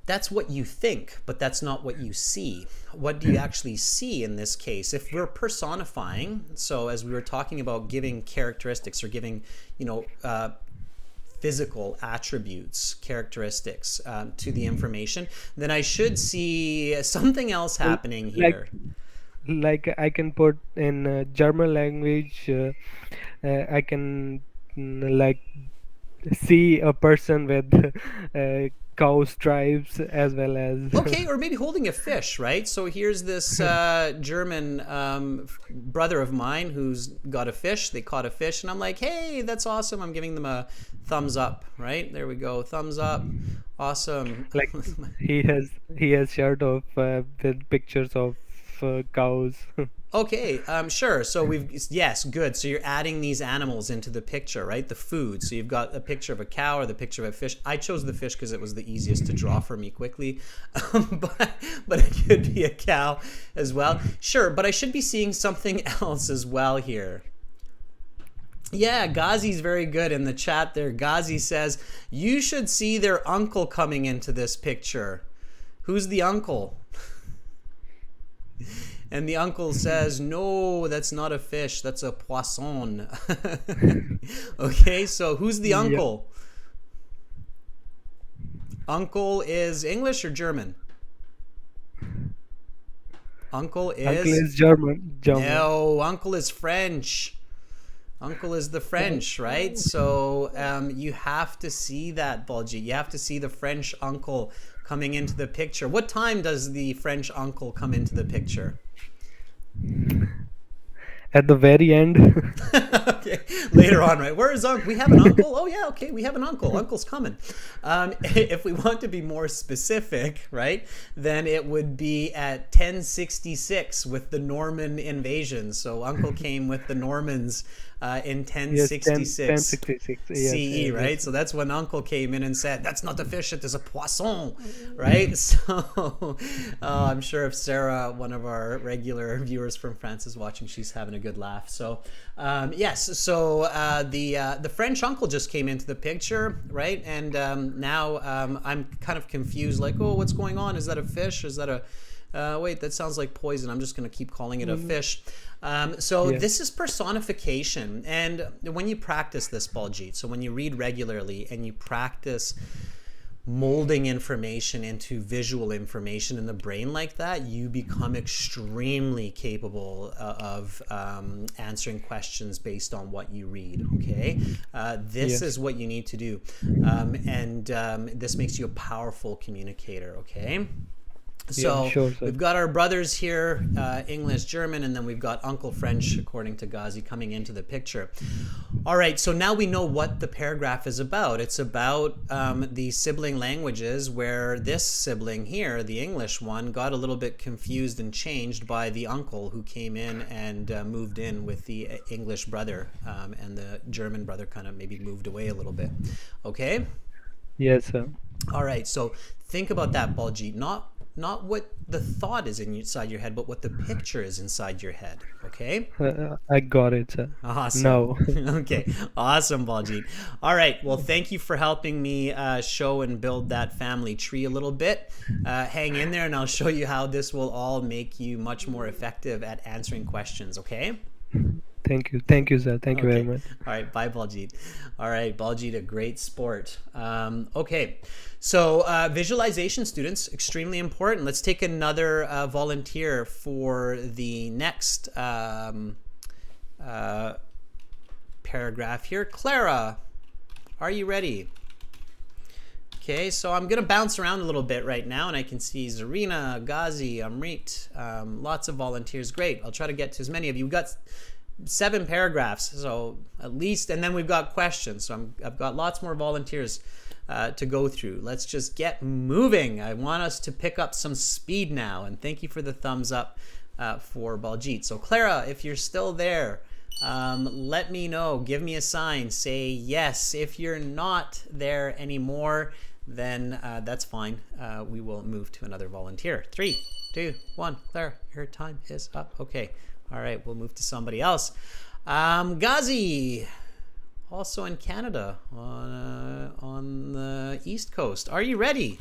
That's what you think, but that's not what you see. What do you actually see in this case? If we're personifying, so as we were talking about giving characteristics or giving, physical attributes, characteristics to the information, then I should see something else happening here. Like I can put in German language, I can like see a person with cow stripes as well as Okay, or maybe holding a fish, right? So here's this German brother of mine who's got a fish. They caught a fish, and I'm like, hey, that's awesome. I'm giving them a thumbs up, right? There we go, thumbs up. Awesome. like he has shared of with pictures of cows. Okay, sure. So yes, good. So you're adding these animals into the picture, right? The food. So you've got a picture of a cow or the picture of a fish. I chose the fish because it was the easiest to draw for me quickly, but it could be a cow as well. Sure, but I should be seeing something else as well here. Yeah, Ghazi's very good in the chat there. Ghazi says, you should see their uncle coming into this picture. Who's the uncle? And the uncle says, no, that's not a fish, that's a poisson. Okay, so who's the uncle? Uncle is English or German? Uncle is German. No, uncle is French. Uncle is the French, right? So you have to see that, Baljeet. You have to see the French uncle coming into the picture. What time does the French uncle come into the picture? At the very end. Okay, later on, right? Where is uncle? We have an uncle? Oh yeah, okay, we have an uncle. Uncle's coming. If we want to be more specific, right, then it would be at 1066 with the Norman invasion. So uncle came with the Normans in 1066 CE, right? Yes. So that's when uncle came in and said, that's not a fish, it is a poisson, right? So I'm sure if Sarah, one of our regular viewers from France, is watching, she's having a good laugh. So yes, so the French uncle just came into the picture, right? And now I'm kind of confused, like, oh, what's going on? Is that a fish? Is that a wait, that sounds like poison. I'm just going to keep calling it a fish. So this is personification. And when you practice this, Baljeet, so when you read regularly and you practice molding information into visual information in the brain like that, you become extremely capable of answering questions based on what you read, okay? This is what you need to do. And this makes you a powerful communicator, okay? So we've got our brothers here, English, German, and then we've got Uncle French, according to Ghazi, coming into the picture. All right, so now we know what the paragraph is about. It's about the sibling languages, where this sibling here, the English one, got a little bit confused and changed by the uncle who came in and moved in with the English brother, and the German brother kind of maybe moved away a little bit. Okay? Yes, sir. All right, so think about that, Baljeet. Not what the thought is inside your head, but what the picture is inside your head. Okay? I got it, sir. Awesome. No. Okay. Awesome, Baljeet. All right. Well, thank you for helping me show and build that family tree a little bit. Hang in there, and I'll show you how this will all make you much more effective at answering questions. Okay? Thank you, sir. Thank you very much. All right, bye, Baljeet. All right, Baljeet, a great sport. Okay, so visualization, students, extremely important. Let's take another volunteer for the next paragraph here. Clara, are you ready? Okay, so I'm going to bounce around a little bit right now, and I can see Zarina, Ghazi, Amrit, lots of volunteers. Great. I'll try to get to as many of you. We've got 7 paragraphs, so at least, and then we've got questions. So I've got lots more volunteers to go through. Let's just get moving. I want us to pick up some speed now, and thank you for the thumbs up for Baljeet. So Clara, if you're still there, let me know. Give me a sign. Say yes. If you're not there anymore, then that's fine. We will move to another volunteer. 3, 2, 1. Clara, your time is up. Okay. All right, we'll move to somebody else. Ghazi, also in Canada, on the East Coast. Are you ready?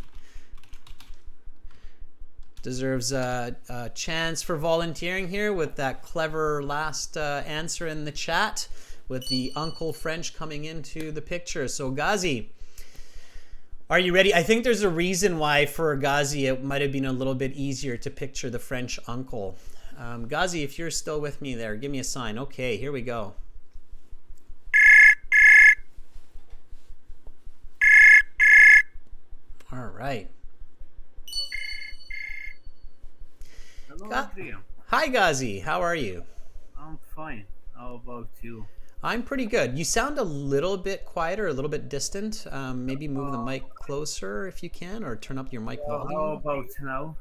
Deserves a chance for volunteering here with that clever last answer in the chat, with the Uncle French coming into the picture. So Ghazi, are you ready? I think there's a reason why for Ghazi it might have been a little bit easier to picture the French uncle. Ghazi, if you're still with me there, give me a sign. Okay, here we go. All right. Hello, Adrian. Hi, Ghazi. How are you? I'm fine. How about you? I'm pretty good. You sound a little bit quieter, a little bit distant. Maybe move the mic closer if you can, or turn up your mic volume. How about now?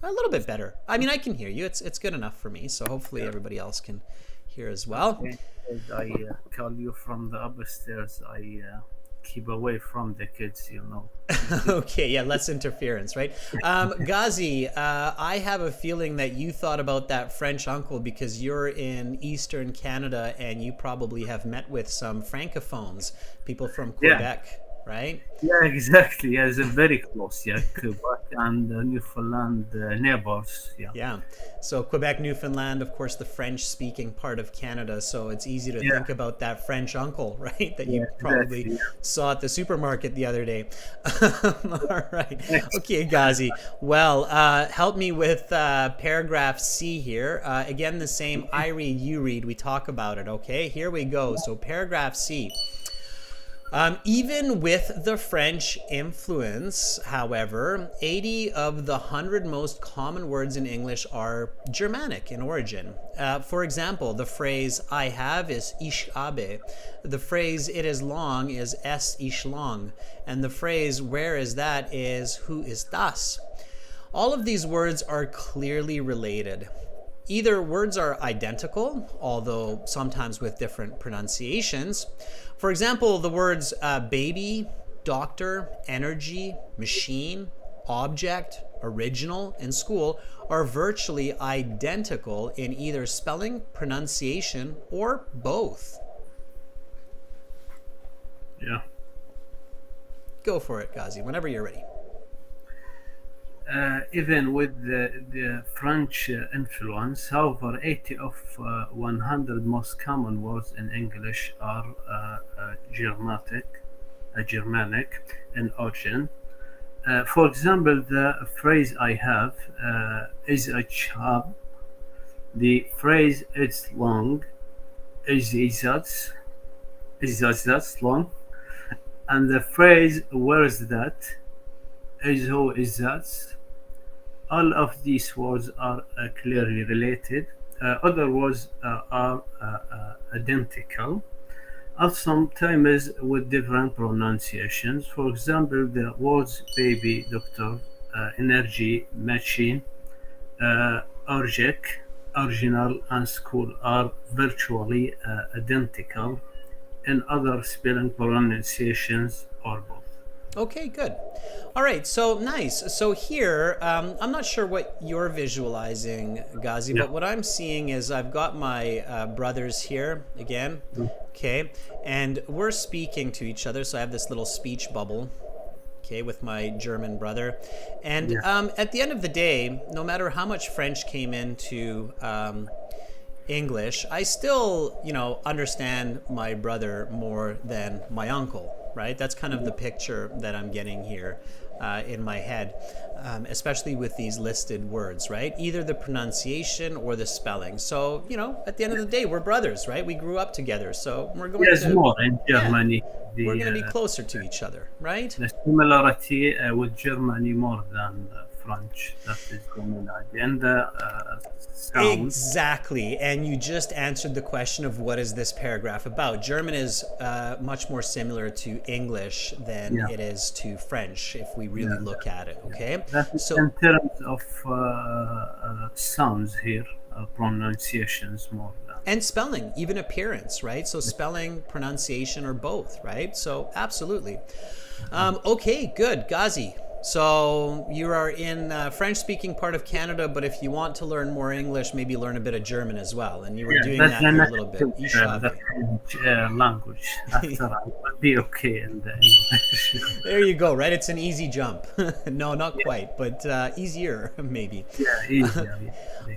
A little bit better. I mean, I can hear you. It's good enough for me. So hopefully everybody else can hear as well. I call you from the upstairs. I keep away from the kids, you know. Okay, yeah, less interference, right? Ghazi, I have a feeling that you thought about that French uncle because you're in Eastern Canada and you probably have met with some francophones, people from Quebec, right? Yeah, exactly. Yeah, they're very close. Yeah, Quebec and Newfoundland neighbors. Yeah. Yeah. So Quebec, Newfoundland, of course, the French-speaking part of Canada. So it's easy to Yeah. think about that French uncle, right? That you Yeah, probably exactly. saw at the supermarket the other day. All right. Yeah. Okay, Ghazi. Well, help me with paragraph C here. Again, the same I read, you read. We talk about it, okay? Here we go. So paragraph C. Even with the French influence, however, 80 of the 100 most common words in English are Germanic in origin. For example, the phrase I have is ich habe. The phrase it is long is es ich lang. And the phrase where is that is who is das. All of these words are clearly related. Either words are identical, although sometimes with different pronunciations. For example, the words baby, doctor, energy, machine, object, original, and school are virtually identical in either spelling, pronunciation, or both. Yeah. Go for it, Ghazi, whenever you're ready. Even with the French influence, however, 80 of 100 most common words in English are Germanic in origin. For example, the phrase I have is a job. The phrase it's long is that's long. And the phrase where is that is who is that. All of these words are clearly related. Other words are identical, sometimes with different pronunciations. For example, the words baby, doctor, energy, machine, object, original, and school are virtually identical in other spelling, pronunciations, or both. Okay, good. All right, so nice. So here, I'm not sure what you're visualizing, Ghazi, Yeah. but what I'm seeing is I've got my brothers here again, okay, and we're speaking to each other. So I have this little speech bubble, okay, with my German brother. And Yeah. at the end of the day, no matter how much French came into English, I still, understand my brother more than my uncle, right? That's kind of the picture that I'm getting here in my head, especially with these listed words, right? Either the pronunciation or the spelling. So, at the end of the day, we're brothers, right? We grew up together, so we're going There's to, more in Germany. we're The, going to be closer to each other, right? the similarity with Germany more than French. That is dominant. And the sound. Exactly. And you just answered the question of what is this paragraph about. German is much more similar to English than Yeah. it is to French if we really look at it, okay? That is So in terms of sounds here, pronunciations more than. and spelling, even appearance, right? So spelling, pronunciation, or both, right? So absolutely. Okay, good. Ghazi. So you are in French-speaking part of Canada, but if you want to learn more English, maybe learn a bit of German as well. And you were doing that here a little bit. Ich The habe. French language. After I will be okay in the English. There you go, right? It's an easy jump. No, not quite, but easier maybe. Yeah, easier.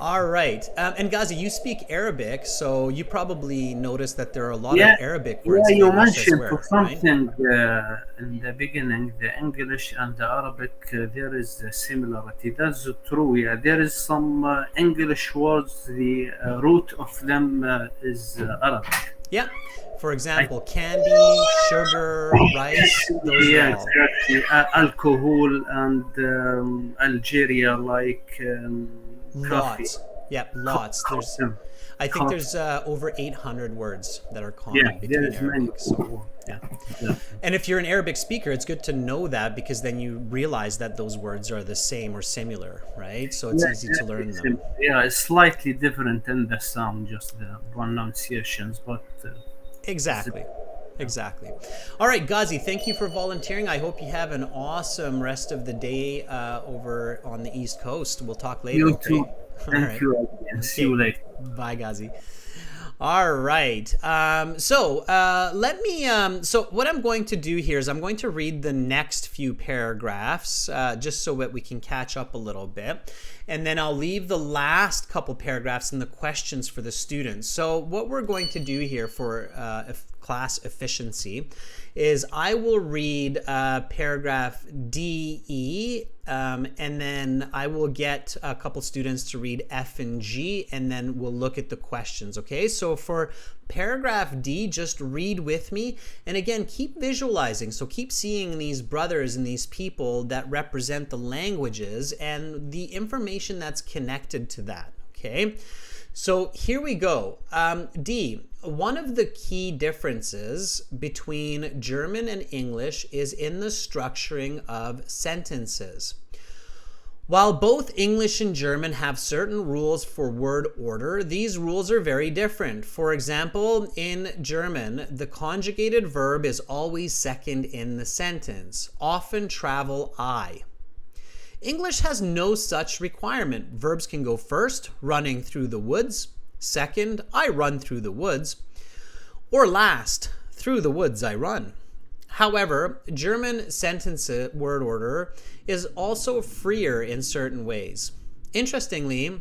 All right. And Ghazi, you speak Arabic, so you probably noticed that there are a lot Yeah, of Arabic words yeah, in you English as mentioned well, something in the beginning, the English and the Arabic, there is a similarity. That's true. Yeah, there is some English words. The root of them is Arabic. Yeah. For example, candy, sugar, rice, those Yeah, are all. exactly. Alcohol and Algeria, like coffee. Lots. Yeah, lots. There's, I think there's over 800 words that are common Yeah, there between is many. Arabic. So, yeah. And if you're an Arabic speaker, it's good to know that because then you realize that those words are the same or similar, right? So it's easy to learn them. Yeah, it's slightly different in the sound, just the pronunciations, but Exactly. Exactly. All right, Ghazi, thank you for volunteering. I hope you have an awesome rest of the day over on the East Coast. We'll talk later. you Okay? too. All Thank right. you again. See you later. Bye, Ghazi. All right. So what I'm going to do here is I'm going to read the next few paragraphs just so that we can catch up a little bit. And then I'll leave the last couple paragraphs in the questions for the students. So what we're going to do here for class efficiency is I will read paragraph DE, and then I will get a couple students to read F and G, and then we'll look at the questions, okay? So for paragraph D, just read with me, and again, keep visualizing. So keep seeing these brothers and these people that represent the languages and the information that's connected to that, okay? So here we go. D, one of the key differences between German and English is in the structuring of sentences. While both English and German have certain rules for word order, these rules are very different. For example, in German, the conjugated verb is always second in the sentence. Often travel I. English has no such requirement. Verbs can go first, running through the woods. Second, I run through the woods. Or last, through the woods I run. However, German sentence word order is also freer in certain ways. Interestingly,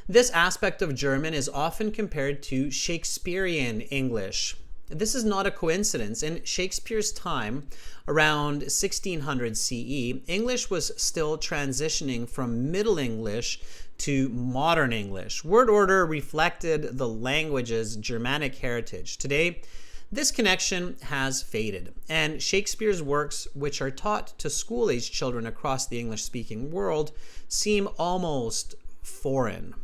this aspect of German is often compared to Shakespearean English. This is not a coincidence. In Shakespeare's time, around 1600 CE, English was still transitioning from Middle English to Modern English. Word order reflected the language's Germanic heritage. Today, this connection has faded, and Shakespeare's works, which are taught to school-age children across the English-speaking world, seem almost foreign.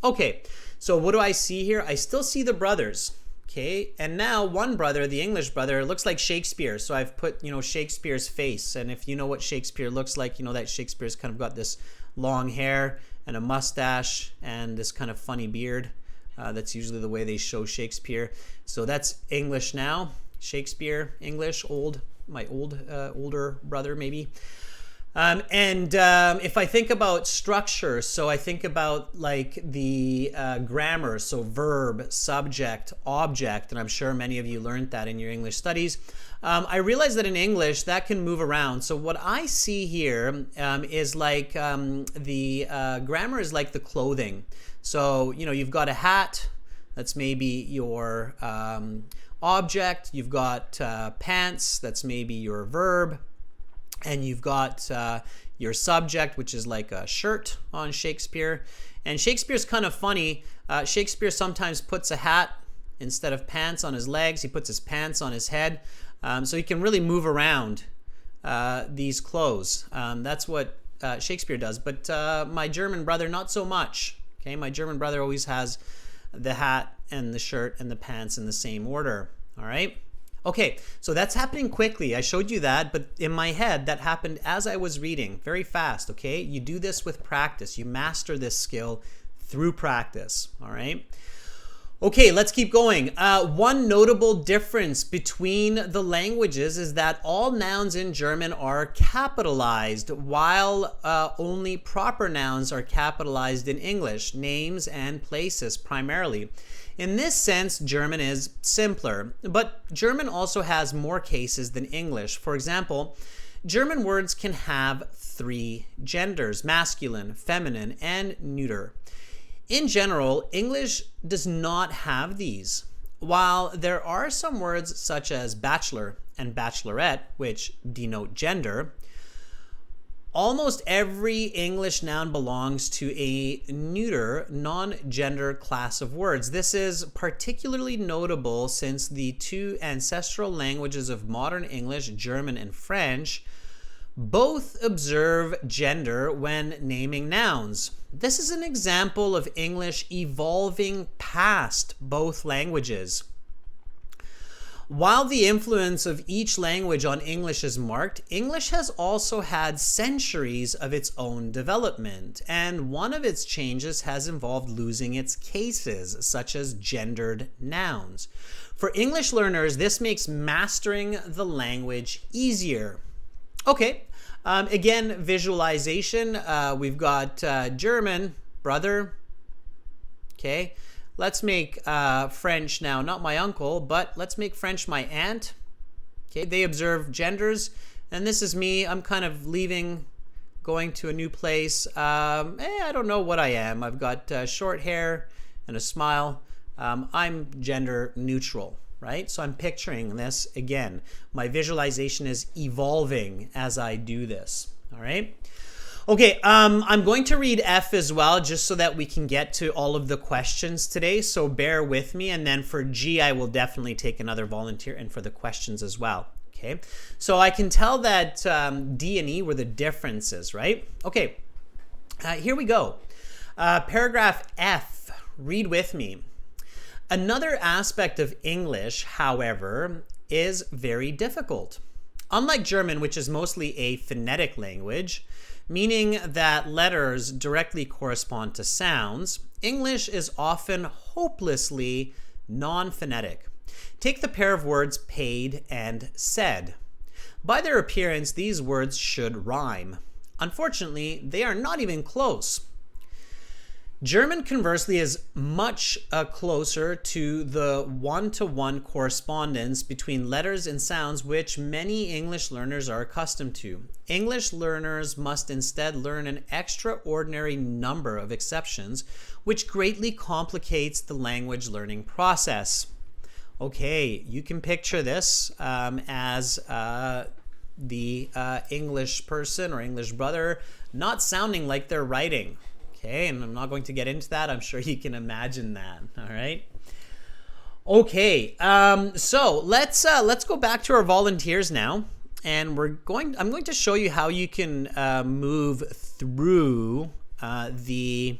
Okay, so what do I see here? I still see the brothers. Okay, and now one brother, the English brother, looks like Shakespeare. So I've put, Shakespeare's face. And if you know what Shakespeare looks like, you know that Shakespeare's kind of got this long hair and a mustache and this kind of funny beard. That's usually the way they show Shakespeare. So that's English now. Shakespeare, English, my older brother maybe. If I think about structure, so I think about like the grammar, so verb, subject, object, and I'm sure many of you learned that in your English studies. I realize that in English that can move around. So what I see here is like the grammar is like the clothing. So, you've got a hat, that's maybe your object. You've got pants, that's maybe your verb. And you've got your subject, which is like a shirt on Shakespeare. And Shakespeare's kind of funny. Shakespeare sometimes puts a hat instead of pants on his legs. He puts his pants on his head. So he can really move around these clothes. That's what Shakespeare does. But my German brother, not so much. Okay, my German brother always has the hat and the shirt and the pants in the same order. All right. Okay, so that's happening quickly. I showed you that, but in my head, that happened as I was reading, very fast, okay? You do this with practice. You master this skill through practice, all right? Okay, let's keep going. One notable difference between the languages is that all nouns in German are capitalized, while only proper nouns are capitalized in English, names and places primarily. In this sense, German is simpler, but German also has more cases than English. For example, German words can have 3 genders: masculine, feminine, and neuter. In general, English does not have these. While there are some words such as bachelor and bachelorette, which denote gender, almost every English noun belongs to a neuter, non-gender class of words. This is particularly notable since the 2 ancestral languages of modern English, German and French, both observe gender when naming nouns. This is an example of English evolving past both languages. While the influence of each language on English is marked, English has also had centuries of its own development, and one of its changes has involved losing its cases, such as gendered nouns. For English learners, this makes mastering the language easier. Okay, again, visualization. We've got German, brother. Okay, let's make French now, not my uncle, but let's make French my aunt. Okay, they observe genders, and this is me. I'm kind of leaving, going to a new place. I don't know what I am. I've got short hair and a smile. I'm gender neutral, right? So I'm picturing this again. My visualization is evolving as I do this, all right? Okay, I'm going to read F as well, just so that we can get to all of the questions today. So bear with me. And then for G, I will definitely take another volunteer, and for the questions as well. Okay, so I can tell that D and E were the differences, right? Okay, here we go. Paragraph F, read with me. Another aspect of English, however, is very difficult. Unlike German, which is mostly a phonetic language, meaning that letters directly correspond to sounds, English is often hopelessly non-phonetic. Take the pair of words paid and said. By their appearance, these words should rhyme. Unfortunately, they are not even close. German, conversely, is much closer to the one-to-one correspondence between letters and sounds which many English learners are accustomed to. English learners must instead learn an extraordinary number of exceptions, which greatly complicates the language learning process. Okay, you can picture this as the English person or English brother not sounding like they're writing. Okay, and I'm not going to get into that. I'm sure you can imagine that. All right. Okay, so let's go back to our volunteers now, and I'm going to show you how you can move through the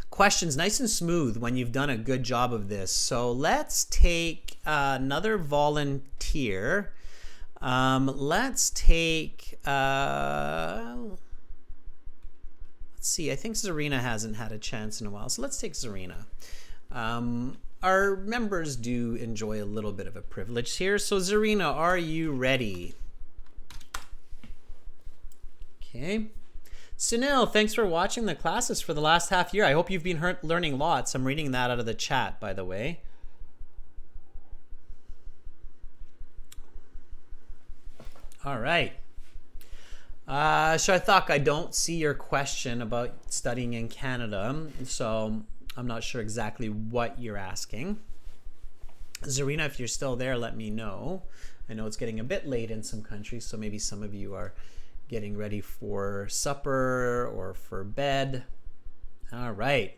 questions nice and smooth when you've done a good job of this. So let's take another volunteer. Let's take. Let's see, I think Zarina hasn't had a chance in a while, so let's take Zarina. Our members do enjoy a little bit of a privilege here. So Zarina, are you ready? Okay. Sunil, thanks for watching the classes for the last half year. I hope you've been learning lots. I'm reading that out of the chat, by the way. All right. Sharthak, I don't see your question about studying in Canada, so I'm not sure exactly what you're asking. Zarina, if you're still there, let me know. I know it's getting a bit late in some countries, so maybe some of you are getting ready for supper or for bed. All right.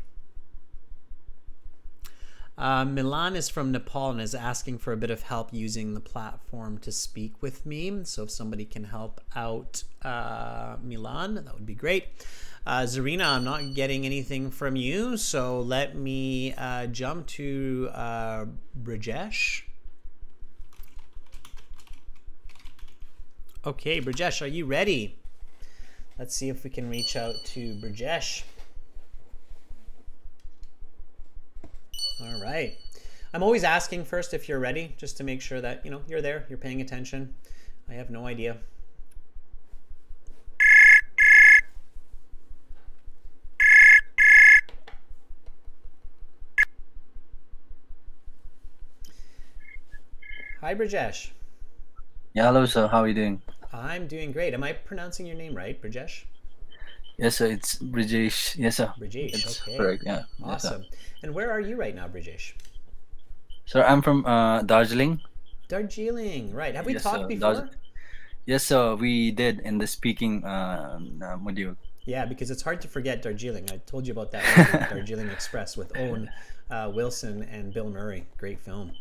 Milan is from Nepal and is asking for a bit of help using the platform to speak with me. So if somebody can help out Milan, that would be great. Zarina, I'm not getting anything from you, so let me jump to Brajesh. Okay, Brajesh, are you ready? Let's see if we can reach out to Brajesh. All right. I'm always asking first if you're ready, just to make sure that, you're there, you're paying attention. I have no idea. Hi, Brajesh. Yeah, hello, sir. How are you doing? I'm doing great. Am I pronouncing your name right, Brajesh? Yes, sir. It's Brijesh. Yes, sir. Brajesh, It's okay. correct. Yeah. Awesome. Yes, And where are you right now, Brajesh? sir. I'm from Darjeeling. Darjeeling, right. Have we Yes, talked sir. before? Yes, sir. We did in the speaking module. Yeah, because it's hard to forget Darjeeling. I told you about that movie, Darjeeling Express, with Owen Wilson and Bill Murray. Great film.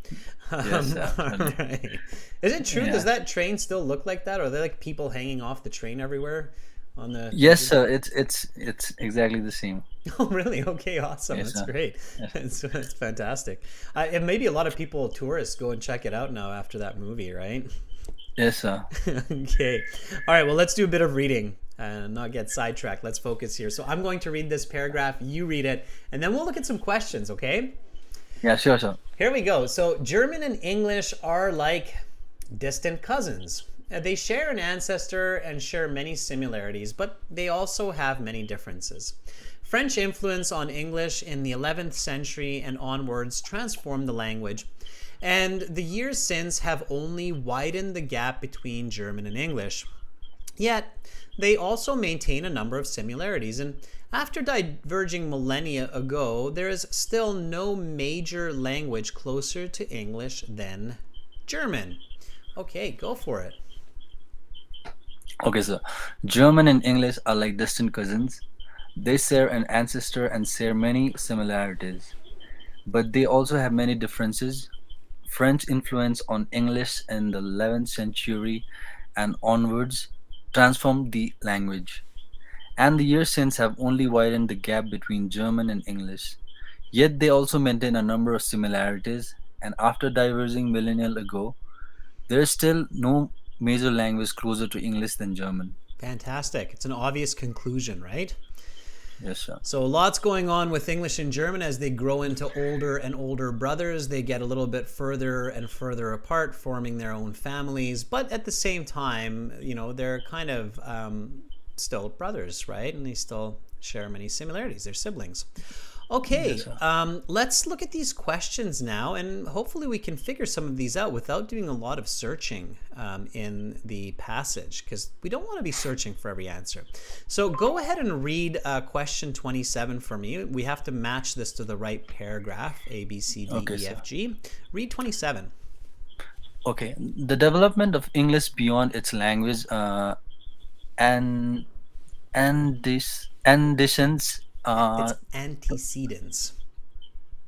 Yes, sir. All right. Is it true? Yeah. Does that train still look like that? Or are there like people hanging off the train everywhere? On the Yes, sir. It's exactly the same. Oh, really? Okay, awesome. Yes, That's sir. great. Yes. It's fantastic. And maybe a lot of people, tourists, go and check it out now after that movie, right? Yes, sir. Okay. All right. Well, let's do a bit of reading and not get sidetracked. Let's focus here. So I'm going to read this paragraph. You read it, and then we'll look at some questions. Okay. Yeah, sure, sir. Here we go. So German and English are like distant cousins. They share an ancestor and share many similarities, but they also have many differences. French influence on English in the 11th century and onwards transformed the language, and the years since have only widened the gap between German and English. Yet, they also maintain a number of similarities, and after diverging millennia ago, there is still no major language closer to English than German. Okay, go for it. Okay, so German and English are like distant cousins. They share an ancestor and share many similarities, but they also have many differences. French influence on English in the 11th century and onwards transformed the language, and the years since have only widened the gap between German and English. Yet they also maintain a number of similarities, and after diverging millennia ago, there is still no major language closer to English than German. Fantastic. It's an obvious conclusion, right? Yes, sir. So lots going on with English and German as they grow into older and older brothers. They get a little bit further and further apart, forming their own families. But at the same time, they're kind of still brothers, right? And they still share many similarities. They're siblings. Okay, let's look at these questions now, and hopefully we can figure some of these out without doing a lot of searching in the passage, because we don't want to be searching for every answer. So go ahead and read question 27 for me. We have to match this to the right paragraph, A, B, C, D, Okay, E, sir. F, G. Read 27. Okay, the development of English beyond its language and descends It's antecedents.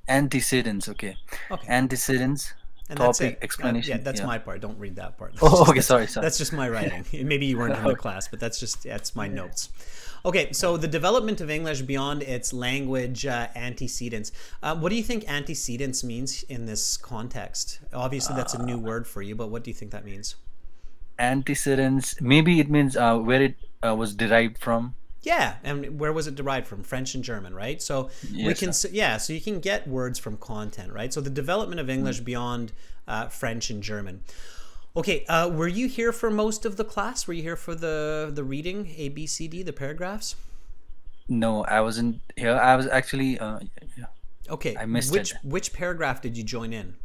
antecedents. Okay, Okay. antecedents. And that's Topic it. explanation. Yeah, that's my part. Don't read that part. Oh, okay, sorry. That's just my writing. Maybe you weren't in the class, but that's my notes. Okay, so the development of English beyond its language antecedents. What do you think antecedents means in this context? Obviously, that's a new word for you, but what do you think that means? Antecedents. Maybe it means where it was derived from. Yeah, and where was it derived from? French and German, right? So we Yes, can, sir. so you can get words from content, right? So the development of English beyond French and German. Okay, were you here for most of the class? Were you here for the reading, A, B, C, D, the paragraphs? No, I wasn't here. I was actually yeah, Okay, I missed it. which paragraph did you join in?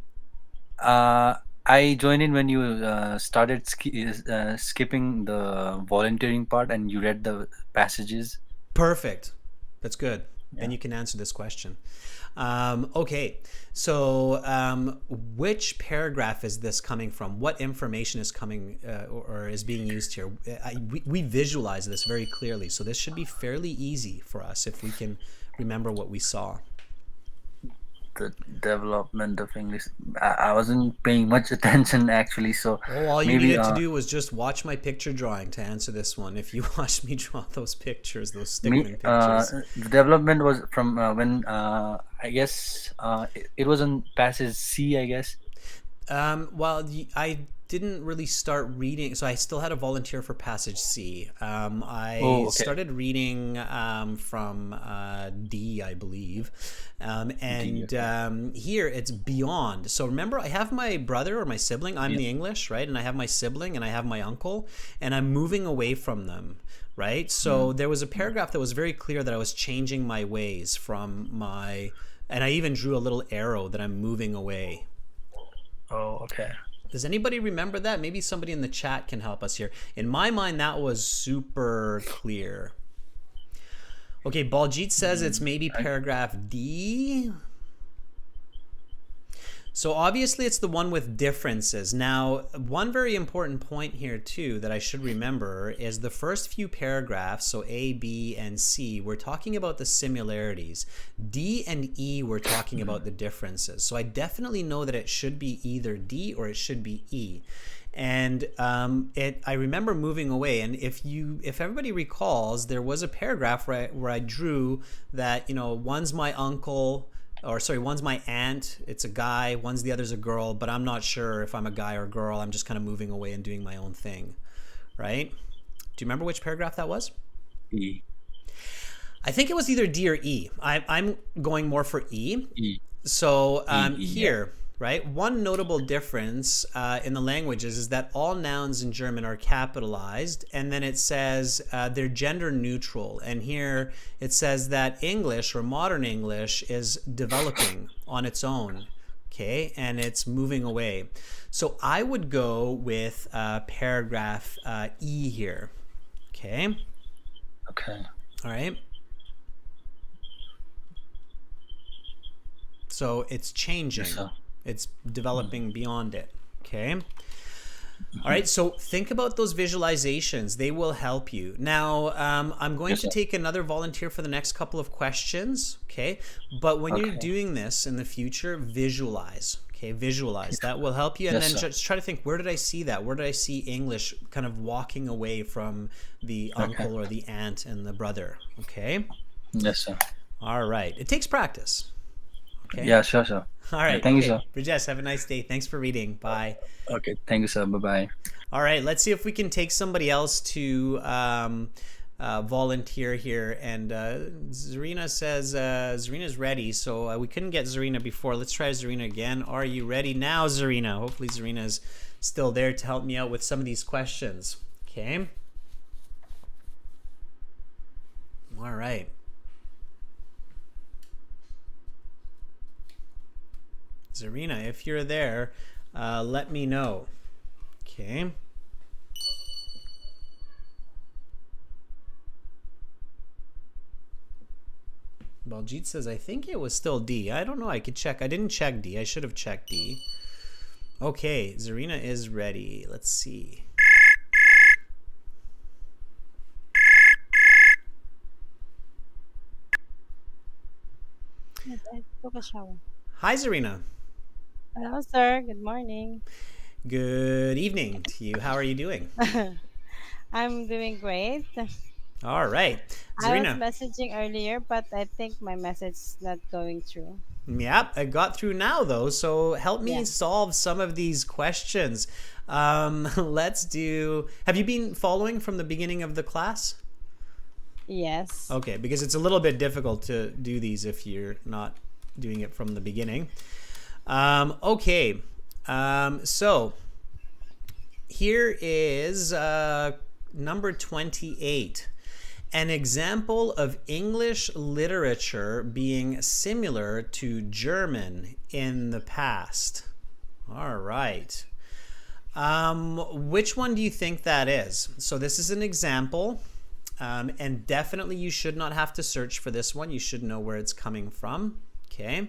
I joined in when you started skipping the volunteering part and you read the passages. Perfect. That's good. Then you can answer this question. Okay, so which paragraph is this coming from? What information is coming or is being used here? We visualize this very clearly, so this should be fairly easy for us if we can remember what we saw. The development of English. I wasn't paying much attention actually, so All you maybe needed to do was just watch my picture drawing to answer this one. If you watched me draw those pictures, those stickman pictures. the development was from when I guess it was on passage C, I guess. Well, I didn't really start reading, so I still had a volunteer for passage C. I okay. started reading from D, I believe, and here it's beyond. So remember, I have my brother or my sibling. I'm the English, right? And I have my sibling and I have my uncle, and I'm moving away from them. Right? So there was a paragraph that was very clear that I was changing my ways from my, and I even drew a little arrow that I'm moving away. Oh, okay. Does anybody remember that? Maybe somebody in the chat can help us here. In my mind, that was super clear. Okay, Baljit says it's maybe paragraph D. So obviously it's the one with differences. Now, one very important point here too that I should remember is the first few paragraphs, so A, B, and C, we're talking about the similarities. D and E, we're talking about the differences. So I definitely know that it should be either D or it should be E. And I remember moving away, and if everybody recalls, there was a paragraph where I drew that, one's my uncle, or sorry, one's my aunt, it's a guy, one's the other's a girl, but I'm not sure if I'm a guy or a girl. I'm just kind of moving away and doing my own thing, right? Do you remember which paragraph that was? E. I think it was either D or E. I'm going more for E. E. So E, here, right? One notable difference in the languages is that all nouns in German are capitalized, and then it says they're gender neutral. And here it says that English, or modern English, is developing on its own, okay, and it's moving away. So I would go with paragraph E here, okay? Okay. All right. So it's changing. Yes, sir. It's developing beyond it. Okay. All right. So think about those visualizations. They will help you. Now, I'm going Yes, to sir. take another volunteer for the next couple of questions. Okay. But when you're Okay. doing this in the future, visualize. Okay. Visualize. That will help you. And Yes, then sir. just try to think, where did I see that? Where did I see English kind of walking away from the uncle or the aunt and the brother? Okay. Yes, sir. All right. It takes practice. Okay. Yeah, sure, sir. All right. Thank you, okay. sir. Brijesh, have a nice day. Thanks for reading. Bye. Okay. Thank you, sir. Bye-bye. All right. Let's see if we can take somebody else to volunteer here. And Zarina says Zarina's ready. So we couldn't get Zarina before. Let's try Zarina again. Are you ready now, Zarina? Hopefully Zarina's still there to help me out with some of these questions. Okay. All right. Zarina, if you're there, let me know. Okay. Baljit says, I think it was still D. I don't know. I could check. I didn't check D. I should have checked D. Okay. Zarina is ready. Let's see. Yes, I took a shower. Hi, Zarina. Hello, sir. Good morning. Good evening to you. How are you doing? I'm doing great. All right. I was Zarina. messaging earlier, but I think my message is not going through. Yep, I got through now though. So help me Yeah. solve some of these questions. Let's do. Have you been following from the beginning of the class? Yes. Okay, because it's a little bit difficult to do these if you're not doing it from the beginning. Okay, so here is number 28. An example of English literature being similar to German in the past. All right. Which one do you think that is? So this is an example. And definitely you should not have to search for this one. You should know where it's coming from. Okay.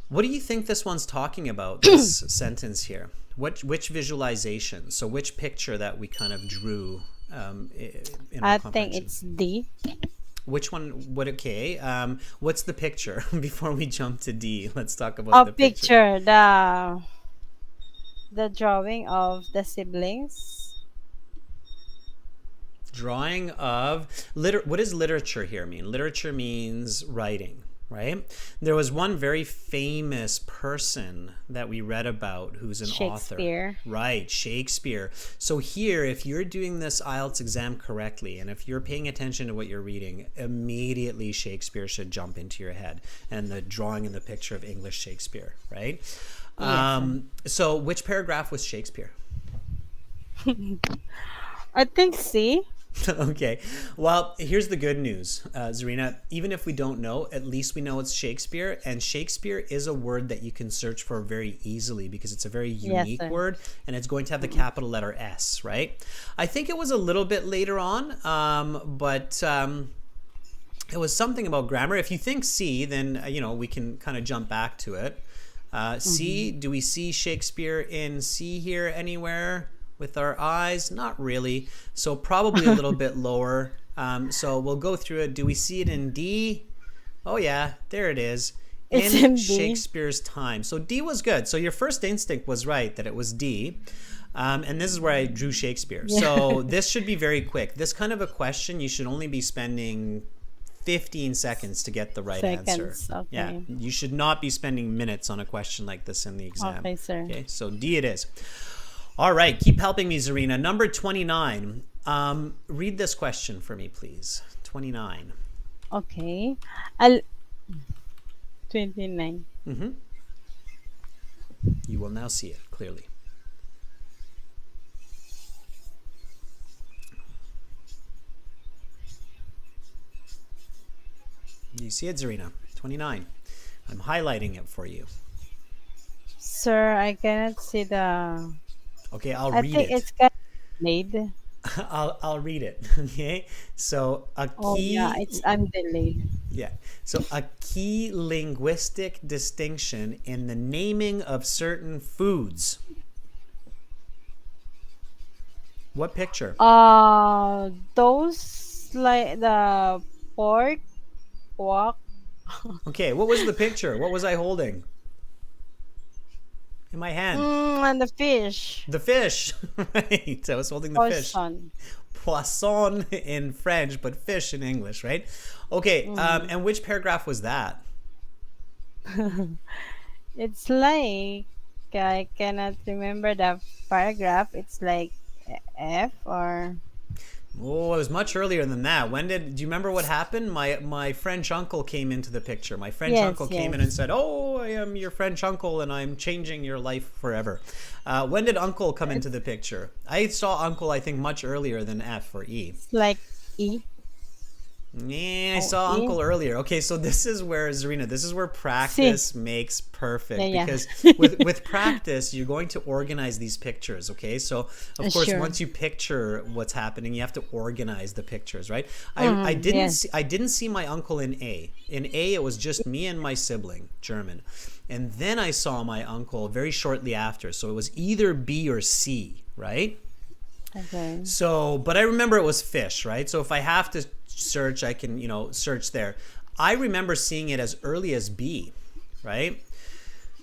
What do you think this one's talking about, this sentence here? Which visualization? So which picture that we kind of drew in our I think comprehension? it's D. Which one? What? Okay. What's the picture? Before we jump to D, let's talk about Oh, the picture. the drawing of the siblings. Drawing of what does literature here mean? Literature means writing, right? There was one very famous person that we read about who's an Shakespeare. author. Right, Shakespeare. So here, if you're doing this IELTS exam correctly, and if you're paying attention to what you're reading, immediately Shakespeare should jump into your head, and the drawing and the picture of English Shakespeare, right? So which paragraph was Shakespeare? I think C. Okay. Well, here's the good news, Zarina. Even if we don't know, at least we know it's Shakespeare. And Shakespeare is a word that you can search for very easily because it's a very unique sir. word, and it's going to have the capital letter S, right? I think it was a little bit later on, but it was something about grammar. If you think C, then, we can kind of jump back to it. C, do we see Shakespeare in C here anywhere? With our eyes, not really. So probably a little bit lower. So we'll go through it. Do we see it in D? Oh yeah, there it is. It's in D. Shakespeare's time. So D was good. So your first instinct was right that it was D. And this is where I drew Shakespeare. Yeah. So this should be very quick. This kind of a question, you should only be spending 15 seconds to get the right answer. Okay. Yeah, you should not be spending minutes on a question like this in the exam. Okay, sir. Okay, so D it is. All right, keep helping me, Zarina. Number 29. Read this question for me, please. 29. Okay. 29. You will now see it clearly. You see it, Zarina? 29. I'm highlighting it for you. Sir, I cannot see the. Okay, I'll I read think it. it's kind of delayed. I'll read it. Okay. So a Oh yeah, key I'm delayed. yeah. So a key linguistic distinction in the naming of certain foods. What picture? Those like the pork, walk, Okay, what was the picture? What was I holding in my hand? and the fish, The fish. Right. I was holding the fish. poisson. Poisson in French, but fish in English, right? Okay, and which paragraph was that? It's like I cannot remember the paragraph. It's like F or Oh, it was much earlier than that. Do you remember what happened? My French uncle came into the picture. My French yes, uncle came in and yes. said, "Oh, I am your French uncle, and I'm changing your life forever." When did uncle come into the picture? I saw uncle, I think, much earlier than F or E. It's like E. Yeah, I Oh, saw E. uncle earlier. Okay, so this is where, Zarina, this is where C. practice makes perfect, Yeah, yeah. because with practice you're going to organize these pictures. Okay, so of course Sure. once you picture what's happening, you have to organize the pictures, right? I Mm, didn't yes. see, I didn't see my uncle in A. In A it was just me and my sibling, German, and then I saw my uncle very shortly after. So it was either B or C, right? Okay. So, but I remember it was fish, right? So if I have to search, I can, search there. I remember seeing it as early as B, right?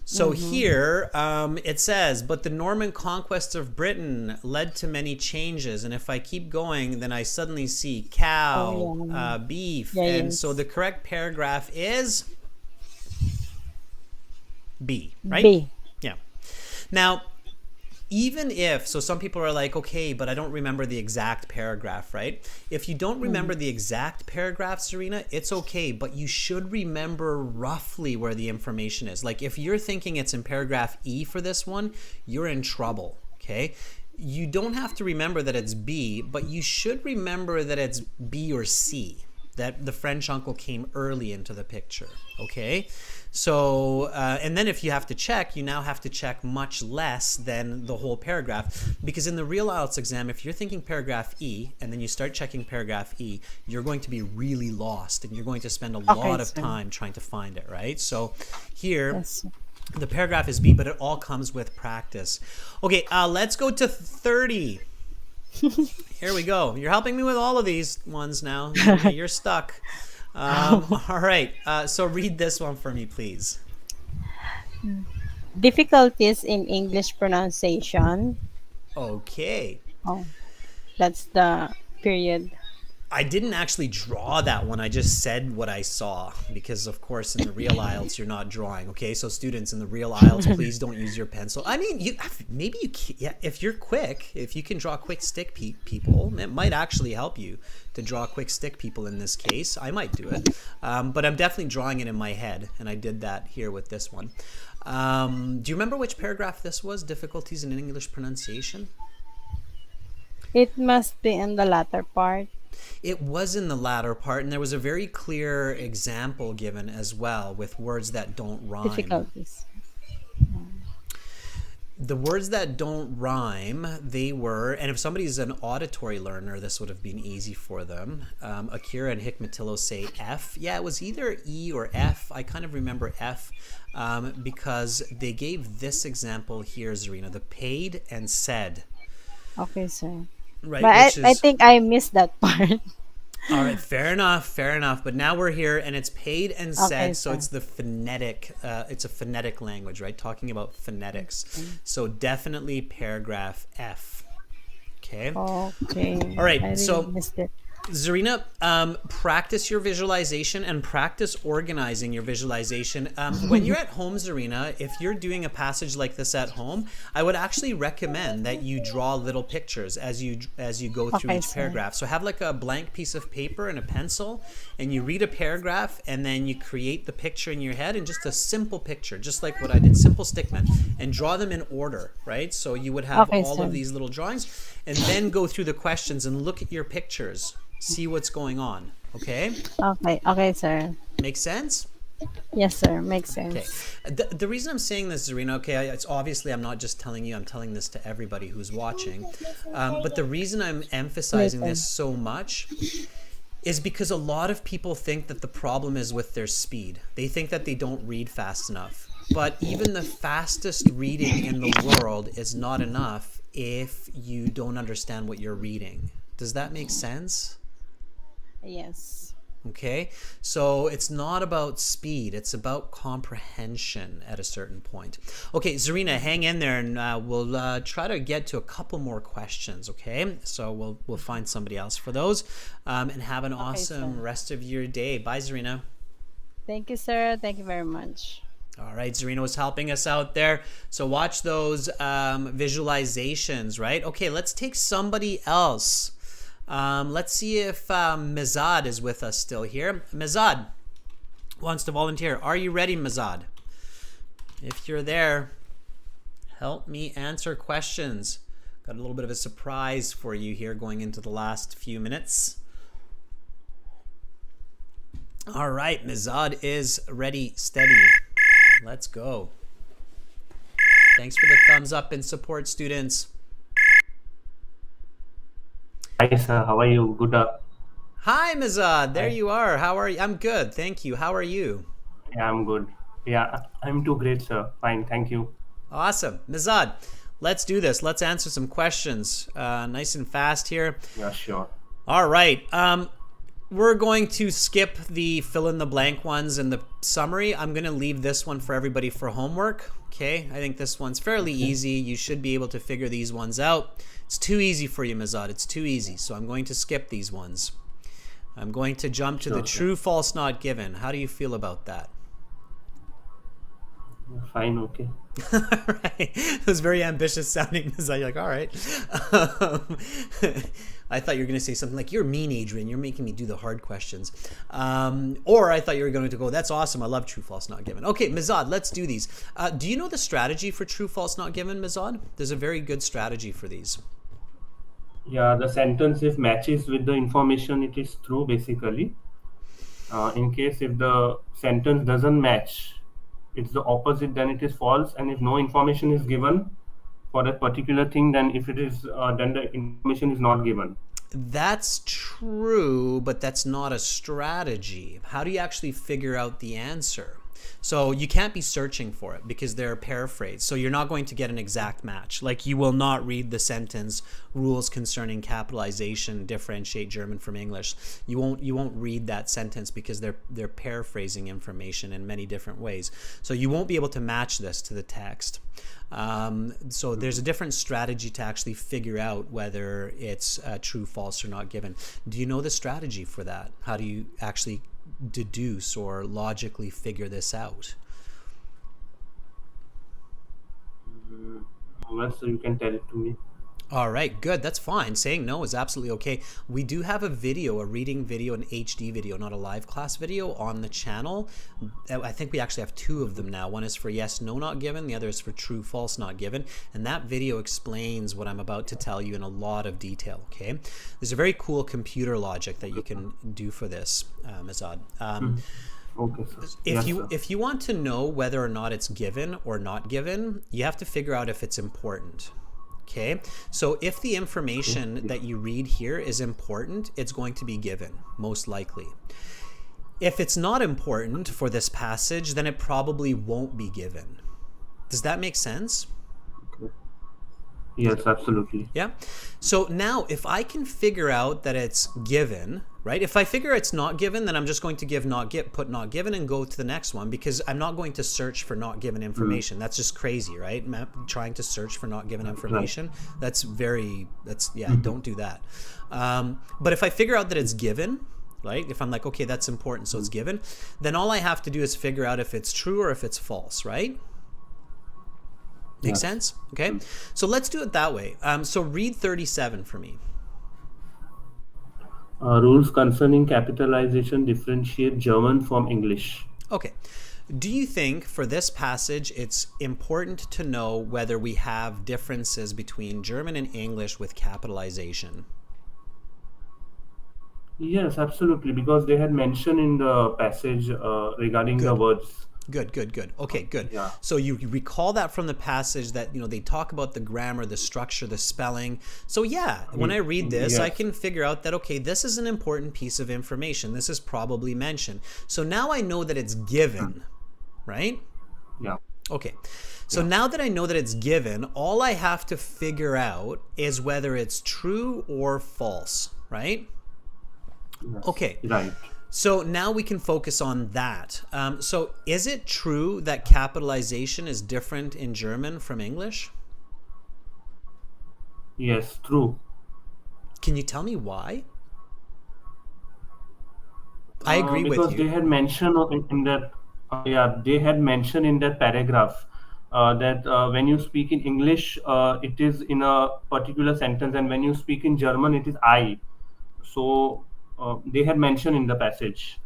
So here it says, but the Norman conquest of Britain led to many changes. And if I keep going, then I suddenly see cow, Oh, yeah. beef. Yeah, And yes. so the correct paragraph is B, right? B. Yeah. Now, even if, so some people are like, okay, but I don't remember the exact paragraph, right? If you don't remember the exact paragraph, Serena, it's okay, but you should remember roughly where the information is. Like if you're thinking it's in paragraph E for this one, you're in trouble, okay? You don't have to remember that it's B, but you should remember that it's B or C, that the French uncle came early into the picture, okay? So, and then if you have to check, you now have to check much less than the whole paragraph, because in the real IELTS exam, if you're thinking paragraph E and then you start checking paragraph E, you're going to be really lost and you're going to spend a lot of sir. time trying to find it, right? So here, Yes. the paragraph is B, but it all comes with practice. Okay, let's go to 30. Here we go. You're helping me with all of these ones now. You're stuck. All right. So read this one for me, please. Difficulties in English pronunciation. Okay. Oh, that's the period. I didn't actually draw that one. I just said what I saw because, of course, in the real IELTS, you're not drawing. Okay, so students in the real IELTS, please don't use your pencil. I mean, yeah, if you're quick, if you can draw quick stick people, it might actually help you to draw quick stick people in this case. I might do it, but I'm definitely drawing it in my head, and I did that here with this one. Do you remember which paragraph this was? Difficulties in English pronunciation? It must be in the latter part. It was in the latter part, and there was a very clear example given as well with words that don't rhyme. Difficulties. The words that don't rhyme, they were, and if somebody's an auditory learner, this would have been easy for them. Akira and Hikmatillo say F. Yeah, it was either E or F. I kind of remember F because they gave this example here, Zarina, the paid and said. Okay, sir. Right, But which I is, think I missed that part. all right, fair enough. But now we're here, and it's paid and said, Okay, so sir. it's the phonetic. It's a phonetic language, right? Talking about phonetics. So definitely paragraph F. Okay. Okay. All right, I really so- missed it. Zarina, practice your visualization and practice organizing your visualization. When you're at home, Zarina, if you're doing a passage like this at home, I would actually recommend that you draw little pictures as you go through Okay, each sir. paragraph. So have like a blank piece of paper and a pencil, and you read a paragraph, and then you create the picture in your head, and just a simple picture, just like what I did, simple stickman, and draw them in order, right? So you would have Okay, all sir. of these little drawings, and then go through the questions and look at your pictures. See what's going on. Okay? Okay, sir. Make sense? Yes, sir. Makes Okay. sense. The reason I'm saying this, Zarina, okay, it's obviously I'm not just telling you, I'm telling this to everybody who's watching. But the reason I'm emphasizing this so much is because a lot of people think that the problem is with their speed. They think that they don't read fast enough. But even the fastest reading in the world is not enough if you don't understand what you're reading. Does that make sense? Yes. Okay, so it's not about speed, it's about comprehension at a certain point. Okay, Zarina, hang in there, and we'll try to get to a couple more questions, okay? So we'll find somebody else for those, and have an awesome rest of your day. Bye, Zarina. Thank you, sir. Thank you very much. All right, Zarina was helping us out there. So watch those visualizations, right? Okay, let's take somebody else. Let's see if Mizad is with us still here. Mizad wants to volunteer. Are you ready, Mizad? If you're there, help me answer questions. Got a little bit of a surprise for you here going into the last few minutes. All right, Mizad is ready, steady. Let's go. Thanks for the thumbs up and support, students. Hi, sir. How are you? Good. Hi, Mizad. There Hi. you are. How are you? I'm good. Thank you. How are you? Yeah, I'm good. Yeah, I'm too great, sir. Fine. Thank you. Awesome. Mizad, let's do this. Let's answer some questions nice and fast here. Yeah, sure. All right. We're going to skip the fill in the blank ones and the summary. I'm going to leave this one for everybody for homework. Okay. I think this one's fairly easy. You should be able to figure these ones out. It's too easy for you, Mizad. It's too easy. So I'm going to skip these ones. I'm going to jump to the true, false, not given. How do you feel about that? Fine. Okay. Right. It was very ambitious sounding, Mizad. You're like, all right. I thought you were going to say something like, you're mean, Adrian. You're making me do the hard questions. Or I thought you were going to go, that's awesome. I love true, false, not given. Okay, Mizad, let's do these. Do you know the strategy for true, false, not given, Mizad? There's a very good strategy for these. Yeah, the sentence if matches with the information, it is true basically. In case if the sentence doesn't match, it's the opposite, then it is false. And if no information is given for that particular thing, then if it is, then the information is not given. That's true, but that's not a strategy. How do you actually figure out the answer? So you can't be searching for it because they're paraphrased. So you're not going to get an exact match. Like you will not read the sentence rules concerning capitalization differentiate German from English. You won't read that sentence because they're paraphrasing information in many different ways. So you won't be able to match this to the text. So there's a different strategy to actually figure out whether it's true, false, or not given. Do you know the strategy for that? How do you actually deduce or logically figure this out? Well, so you can tell it to me. All right, good. That's fine. Saying no is absolutely okay. We do have a video, a reading video, an HD video, not a live class video on the channel. I think we actually have two of them now. One is for yes, no, not given. The other is for true, false, not given. And that video explains what I'm about to tell you in a lot of detail, okay? There's a very cool computer logic that you can do for this, Azad. Okay, sir. If you want to know whether or not it's given or not given, you have to figure out if it's important. Okay, so if the information that you read here is important, it's going to be given, most likely. If it's not important for this passage, then it probably won't be given. Does that make sense? Okay. Yes, absolutely. Yeah. So now if I can figure out that it's given, right? If I figure it's not given, then I'm just going to give put not given and go to the next one, because I'm not going to search for not given information. That's just crazy, right? Trying to search for not given information. Don't do that. But if I figure out that it's given, right? If I'm like, okay, that's important, so it's given, then all I have to do is figure out if it's true or if it's false, right? Make sense? Okay. So let's do it that way. So read 37 for me. Rules concerning capitalization differentiate German from English. Okay. Do you think for this passage it's important to know whether we have differences between German and English with capitalization? Yes, absolutely, because they had mentioned in the passage regarding the words. Good. Okay, good. Yeah. So you recall that from the passage that, they talk about the grammar, the structure, the spelling. So yeah, when I read this, I can figure out that, okay, this is an important piece of information. This is probably mentioned. So now I know that it's given, right? Yeah. Okay. So now that I know that it's given, all I have to figure out is whether it's true or false, right? Yes. Okay. Right. So now we can focus on that. So is it true that capitalization is different in German from English? Yes, true. Can you tell me why? I agree with because you. they had mentioned in that they had mentioned in that paragraph that when you speak in English, it is in a particular sentence, and when you speak in German, it is I. So they had mentioned in the passage.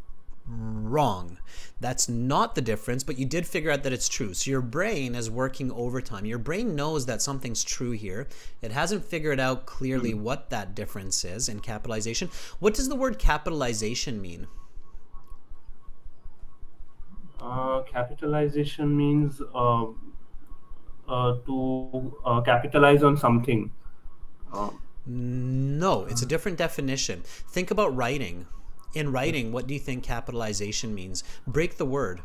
Wrong. That's not the difference, but you did figure out that it's true. So your brain is working overtime. Your brain knows that something's true here. It hasn't figured out clearly what that difference is in capitalization. What does the word capitalization mean? Capitalization means to capitalize on something. No, it's a different definition. Think about writing. In writing, what do you think capitalization means? Break the word.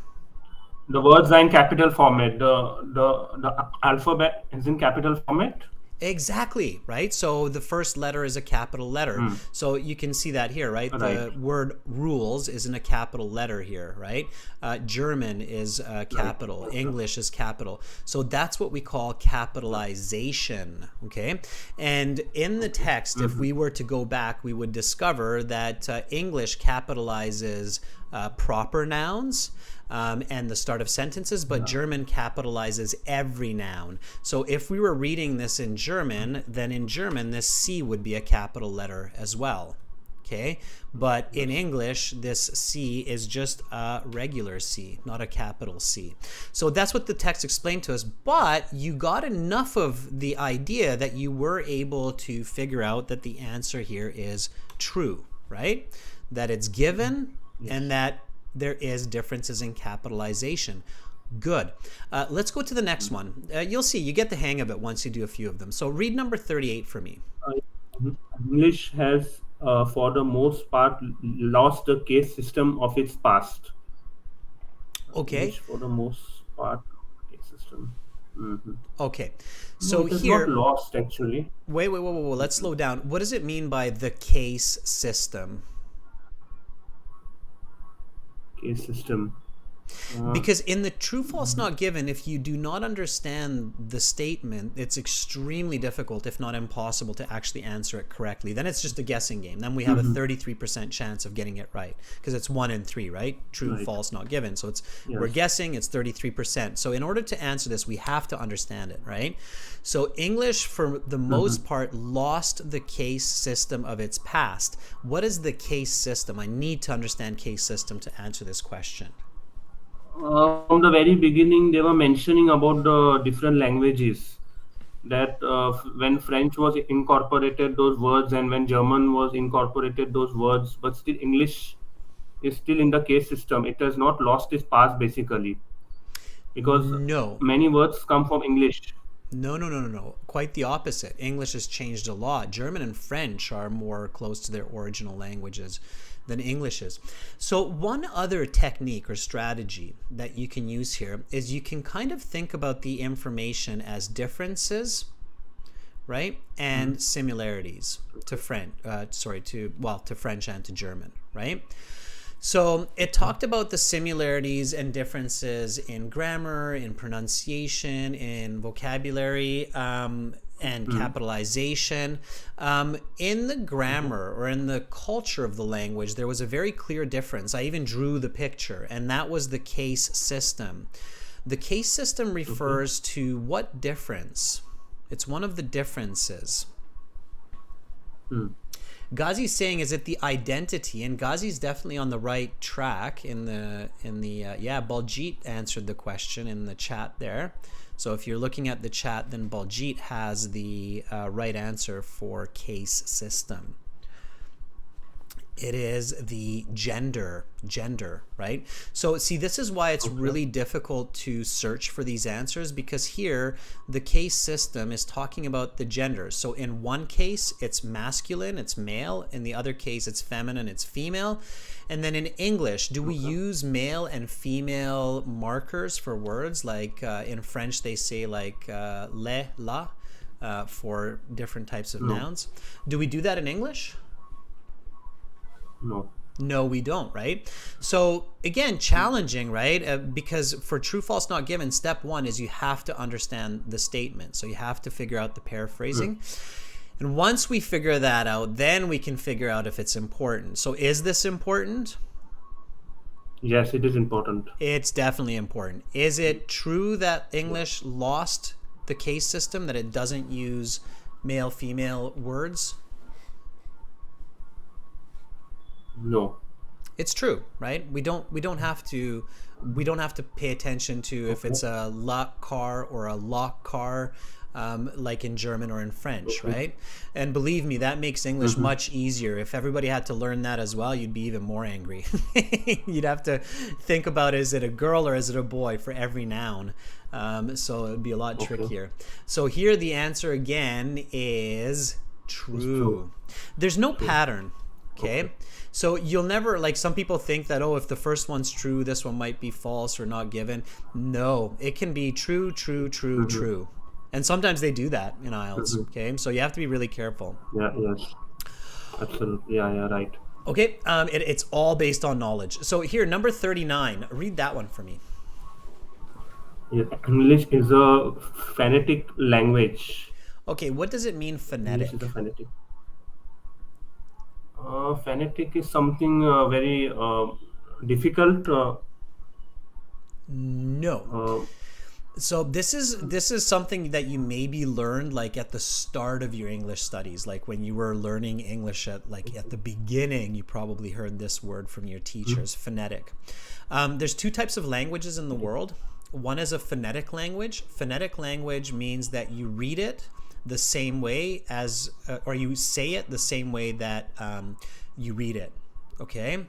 The words are in capital format. The alphabet is in capital format. Exactly, right? So the first letter is a capital letter. So you can see that here, right? The word rules is in a capital letter here, right? German is capital. English is capital. So that's what we call capitalization, okay? And in the text, if we were to go back, we would discover that English capitalizes proper nouns and the start of sentences, but German capitalizes every noun. So if we were reading this in German, then in German this C would be a capital letter as well. Okay, but in English this C is just a regular C, not a capital C. So that's what the text explained to us, but you got enough of the idea that you were able to figure out that the answer here is true, right? That it's given and that there is differences in capitalization. Good. Let's go to the next one. You'll see, you get the hang of it once you do a few of them. So read number 38 for me. English has, for the most part, lost the case system of its past. Okay. English, for the most part, case system. Okay. So it is here, not lost actually. Wait. Let's slow down. What does it mean by the case system? Case system. Because in the true false not given, if you do not understand the statement, it's extremely difficult, if not impossible, to actually answer it correctly. Then it's just a guessing game. Then we have a 33% chance of getting it right, because it's 1 in 3, right? True, false, not given. So it's we're guessing, it's 33%. So in order to answer this, we have to understand it, right? So English, for the most part, lost the case system of its past. What is the case system? I need to understand case system to answer this question. From the very beginning, they were mentioning about the different languages. That when French was incorporated those words, and when German was incorporated those words, but still English is still in the case system. It has not lost its past basically, because many words come from English. No. Quite the opposite. English has changed a lot. German and French are more close to their original languages than English is. So one other technique or strategy that you can use here is you can kind of think about the information as differences, right? And similarities to French, to French and to German, right? So it talked about the similarities and differences in grammar, in pronunciation, in vocabulary, and capitalization. In the grammar or in the culture of the language, there was a very clear difference. I even drew the picture, and that was the case system. The case system refers to what difference? It's one of the differences. Ghazi's saying, is it the identity? And Ghazi's definitely on the right track Baljit answered the question in the chat there. So if you're looking at the chat, then Baljit has the right answer for case system. It is the gender, right? So see, this is why it's really difficult to search for these answers, because here the case system is talking about the gender. So in one case, it's masculine, it's male. In the other case, it's feminine, it's female. And then in English, do we use male and female markers for words? Like in French, they say like le, la for different types of nouns. Do we do that in English? No, we don't, right? So again, challenging, right? Because for true, false, not given, step one is you have to understand the statement. So you have to figure out the paraphrasing. And once we figure that out, then we can figure out if it's important. So is this important? Yes, it is important. It's definitely important. Is it true that English lost the case system, that it doesn't use male, female words? No. It's true, right? We don't have to pay attention to if it's a lock car or a lock car, like in German or in French, right? And believe me, that makes English much easier. If everybody had to learn that as well, you'd be even more angry. You'd have to think about, is it a girl or is it a boy for every noun? So it'd be a lot trickier. So here the answer again is true. There's no pattern, okay? So you'll never, like some people think that, oh, if the first one's true, this one might be false or not given. No, it can be true, true, true, true. And sometimes they do that in IELTS, okay? So you have to be really careful. Yeah, yes. Absolutely. Yeah, right. Okay, it's all based on knowledge. So here, number 39, read that one for me. Yeah. English is a phonetic language. Okay, what does it mean, phonetic? English is a phonetic. Phonetic is something very difficult. No. So this is something that you maybe learned like at the start of your English studies, like when you were learning English at the beginning. You probably heard this word from your teachers, phonetic. There's two types of languages in the world. One is a phonetic language. Phonetic language means that you read it the same way as, or you say it the same way that you read it. Okay,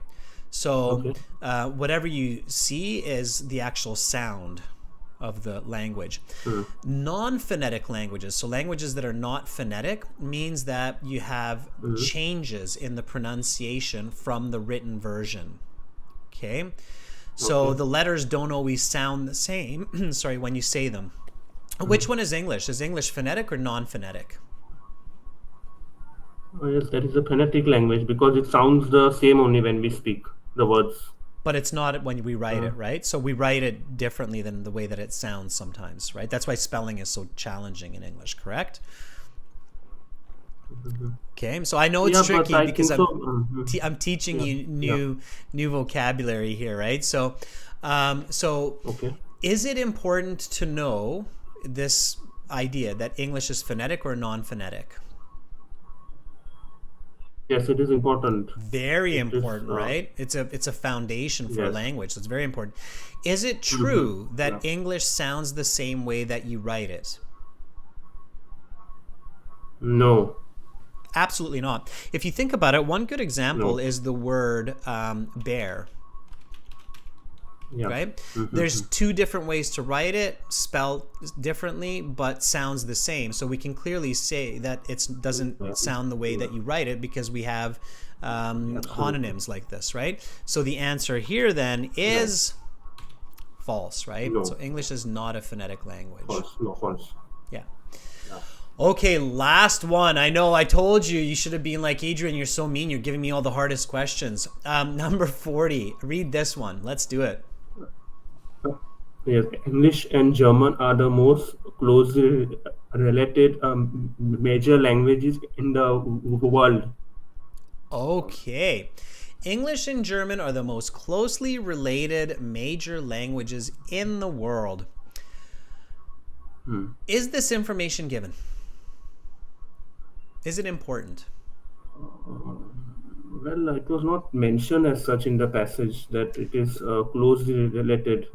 so whatever you see is the actual sound of the language. Non-phonetic languages, so languages that are not phonetic, means that you have changes in the pronunciation from the written version. Okay, so the letters don't always sound the same. Sorry, when you say them. Which one is English? Is English phonetic or non-phonetic? Yes, that is a phonetic language because it sounds the same only when we speak the words. But it's not when we write it, right? So we write it differently than the way that it sounds sometimes, right? That's why spelling is so challenging in English, correct? Okay, so I know it's tricky because I'm teaching you new vocabulary here, right? So, is it important to know this idea that English is phonetic or non-phonetic? Yes, it is important. Very important, right? It's a foundation for a language, so it's very important. Is it true that English sounds the same way that you write it? No. Absolutely not. If you think about it, one good example is the word bear. Right? There's two different ways to write it, spelled differently, but sounds the same. So we can clearly say that it doesn't sound the way that you write it because we have homonyms like this, right? So the answer here then is false, right? So English is not a phonetic language. False. No, false. Yeah. Okay, last one. I know I told you you should have been like, Adrian, you're so mean. You're giving me all the hardest questions. Number 40. Read this one. Let's do it. Yes, English and German are the most closely related major languages in the world. Okay. English and German are the most closely related major languages in the world. Is this information given? Is it important? Well, it was not mentioned as such in the passage that it is closely related.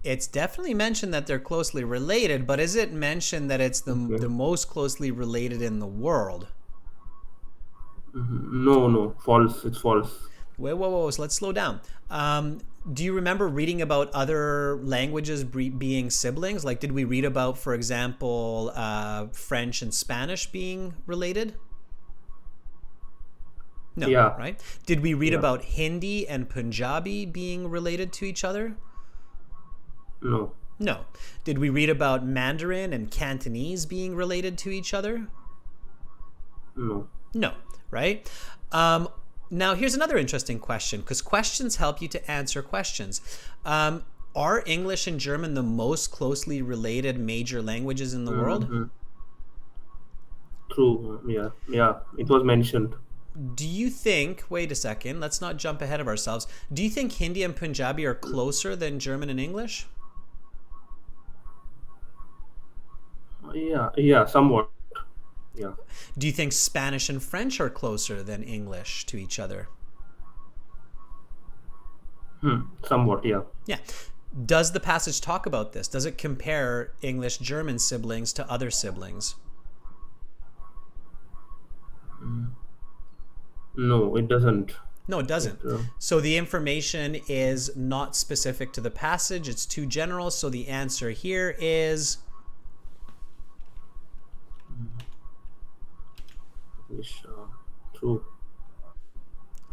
It's definitely mentioned that they're closely related, but is it mentioned that it's the most closely related in the world? No, false. It's false. Whoa. So let's slow down. Do you remember reading about other languages being siblings? Like, did we read about, for example, French and Spanish being related? No, Yeah. Right? Did we read Yeah. about Hindi and Punjabi being related to each other? No. No. Did we read about Mandarin and Cantonese being related to each other? No. No, right? Now, here's another interesting question, because questions help you to answer questions. Are English and German the most closely related major languages in the world? True. Yeah. It was mentioned. Do you think, wait a second, let's not jump ahead of ourselves. Do you think Hindi and Punjabi are closer than German and English? Yeah, somewhat. Yeah. Do you think Spanish and French are closer than English to each other? Somewhat, yeah. Yeah. Does the passage talk about this? Does it compare English-German siblings to other siblings? No, it doesn't. No, it doesn't. So the information is not specific to the passage. It's too general. So the answer here is... True.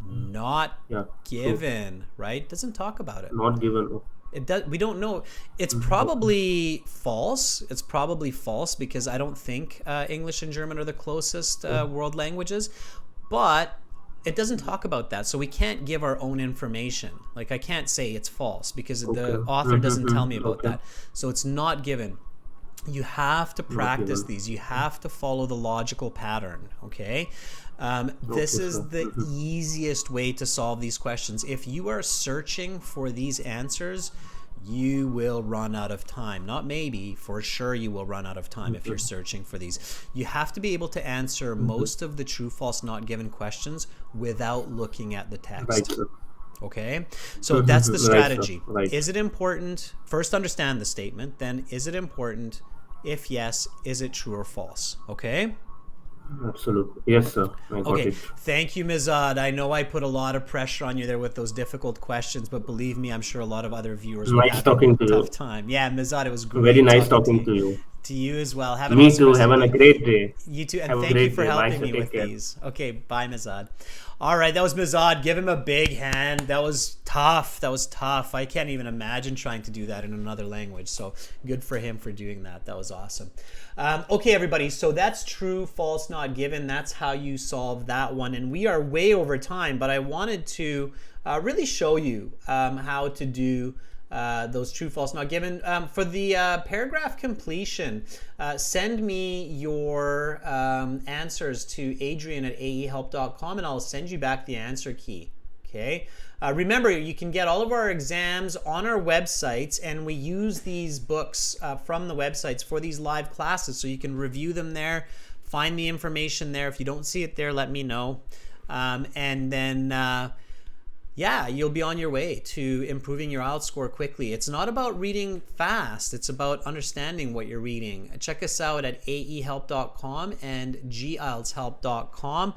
not Yeah. given, right? Doesn't talk about it. Not given. It does. We don't know. It's probably false. It's probably false because I don't think English and German are the closest world languages. But it doesn't talk about that, so we can't give our own information. Like, I can't say it's false because the author doesn't tell me about that. So it's not given. You have to practice these. You have to follow the logical pattern, okay? This is the easiest way to solve these questions. If you are searching for these answers, you will run out of time. Not maybe, for sure you will run out of time if you're searching for these. You have to be able to answer most of the true, false, not given questions without looking at the text. Right. Okay, so that's the strategy. Right. Is it important? First, understand the statement. Then, is it important? If yes, is it true or false? Okay. Absolutely. Yes, sir. I got Okay. it. Thank you, Mizad. I know I put a lot of pressure on you there with those difficult questions, but believe me, I'm sure a lot of other viewers were Nice having talking a to tough you. time. Yeah, Mizad, it was great. Very nice talking to you. To you as well. Have an Me awesome too. rest of Have your a day. great day. You too, and Have a thank you great for day. Bye, helping sir. me Take with care. these. Okay, bye, Mizad. All right, that was Mizad. Give him a big hand. That was tough. That was tough. I can't even imagine trying to do that in another language. So good for him for doing that. That was awesome. Okay, everybody. So that's true, false, not given. That's how you solve that one. And we are way over time, but I wanted to really show you how to do those true, false, not given. For the paragraph completion, send me your answers to adrian@aehelp.com and I'll send you back the answer key. Okay. Remember, you can get all of our exams on our websites, and we use these books from the websites for these live classes, so you can review them there, find the information there. If you don't see it there, let me know. And then yeah, you'll be on your way to improving your IELTS score quickly. It's not about reading fast. It's about understanding what you're reading. Check us out at aehelp.com and gieltshelp.com.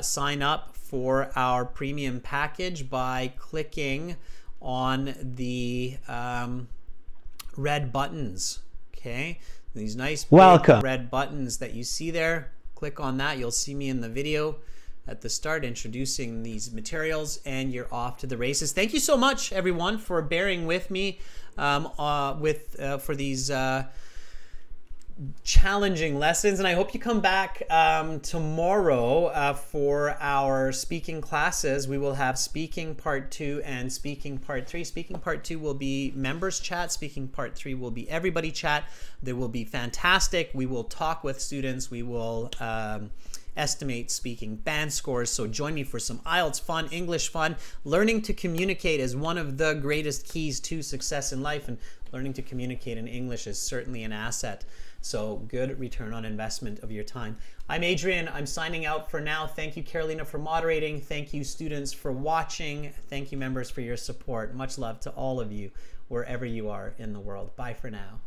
Sign up for our premium package by clicking on the red buttons. Okay, these nice big red buttons that you see there. Click on that. You'll see me in the video at the start introducing these materials, and you're off to the races. Thank you so much, everyone, for bearing with me for these challenging lessons, and I hope you come back tomorrow for our speaking classes. We will have speaking part 2 and speaking part 3. Speaking part 2 will be members chat. Speaking part 3 will be everybody chat. They will be fantastic. We will talk with students. We will estimate speaking band scores. So join me for some IELTS fun, English fun. Learning to communicate is one of the greatest keys to success in life, and learning to communicate in English is certainly an asset. So good return on investment of your time. I'm Adrian. I'm signing out for now. Thank you, Carolina, for moderating. Thank you, students, for watching. Thank you, members, for your support. Much love to all of you, wherever you are in the world. Bye for now.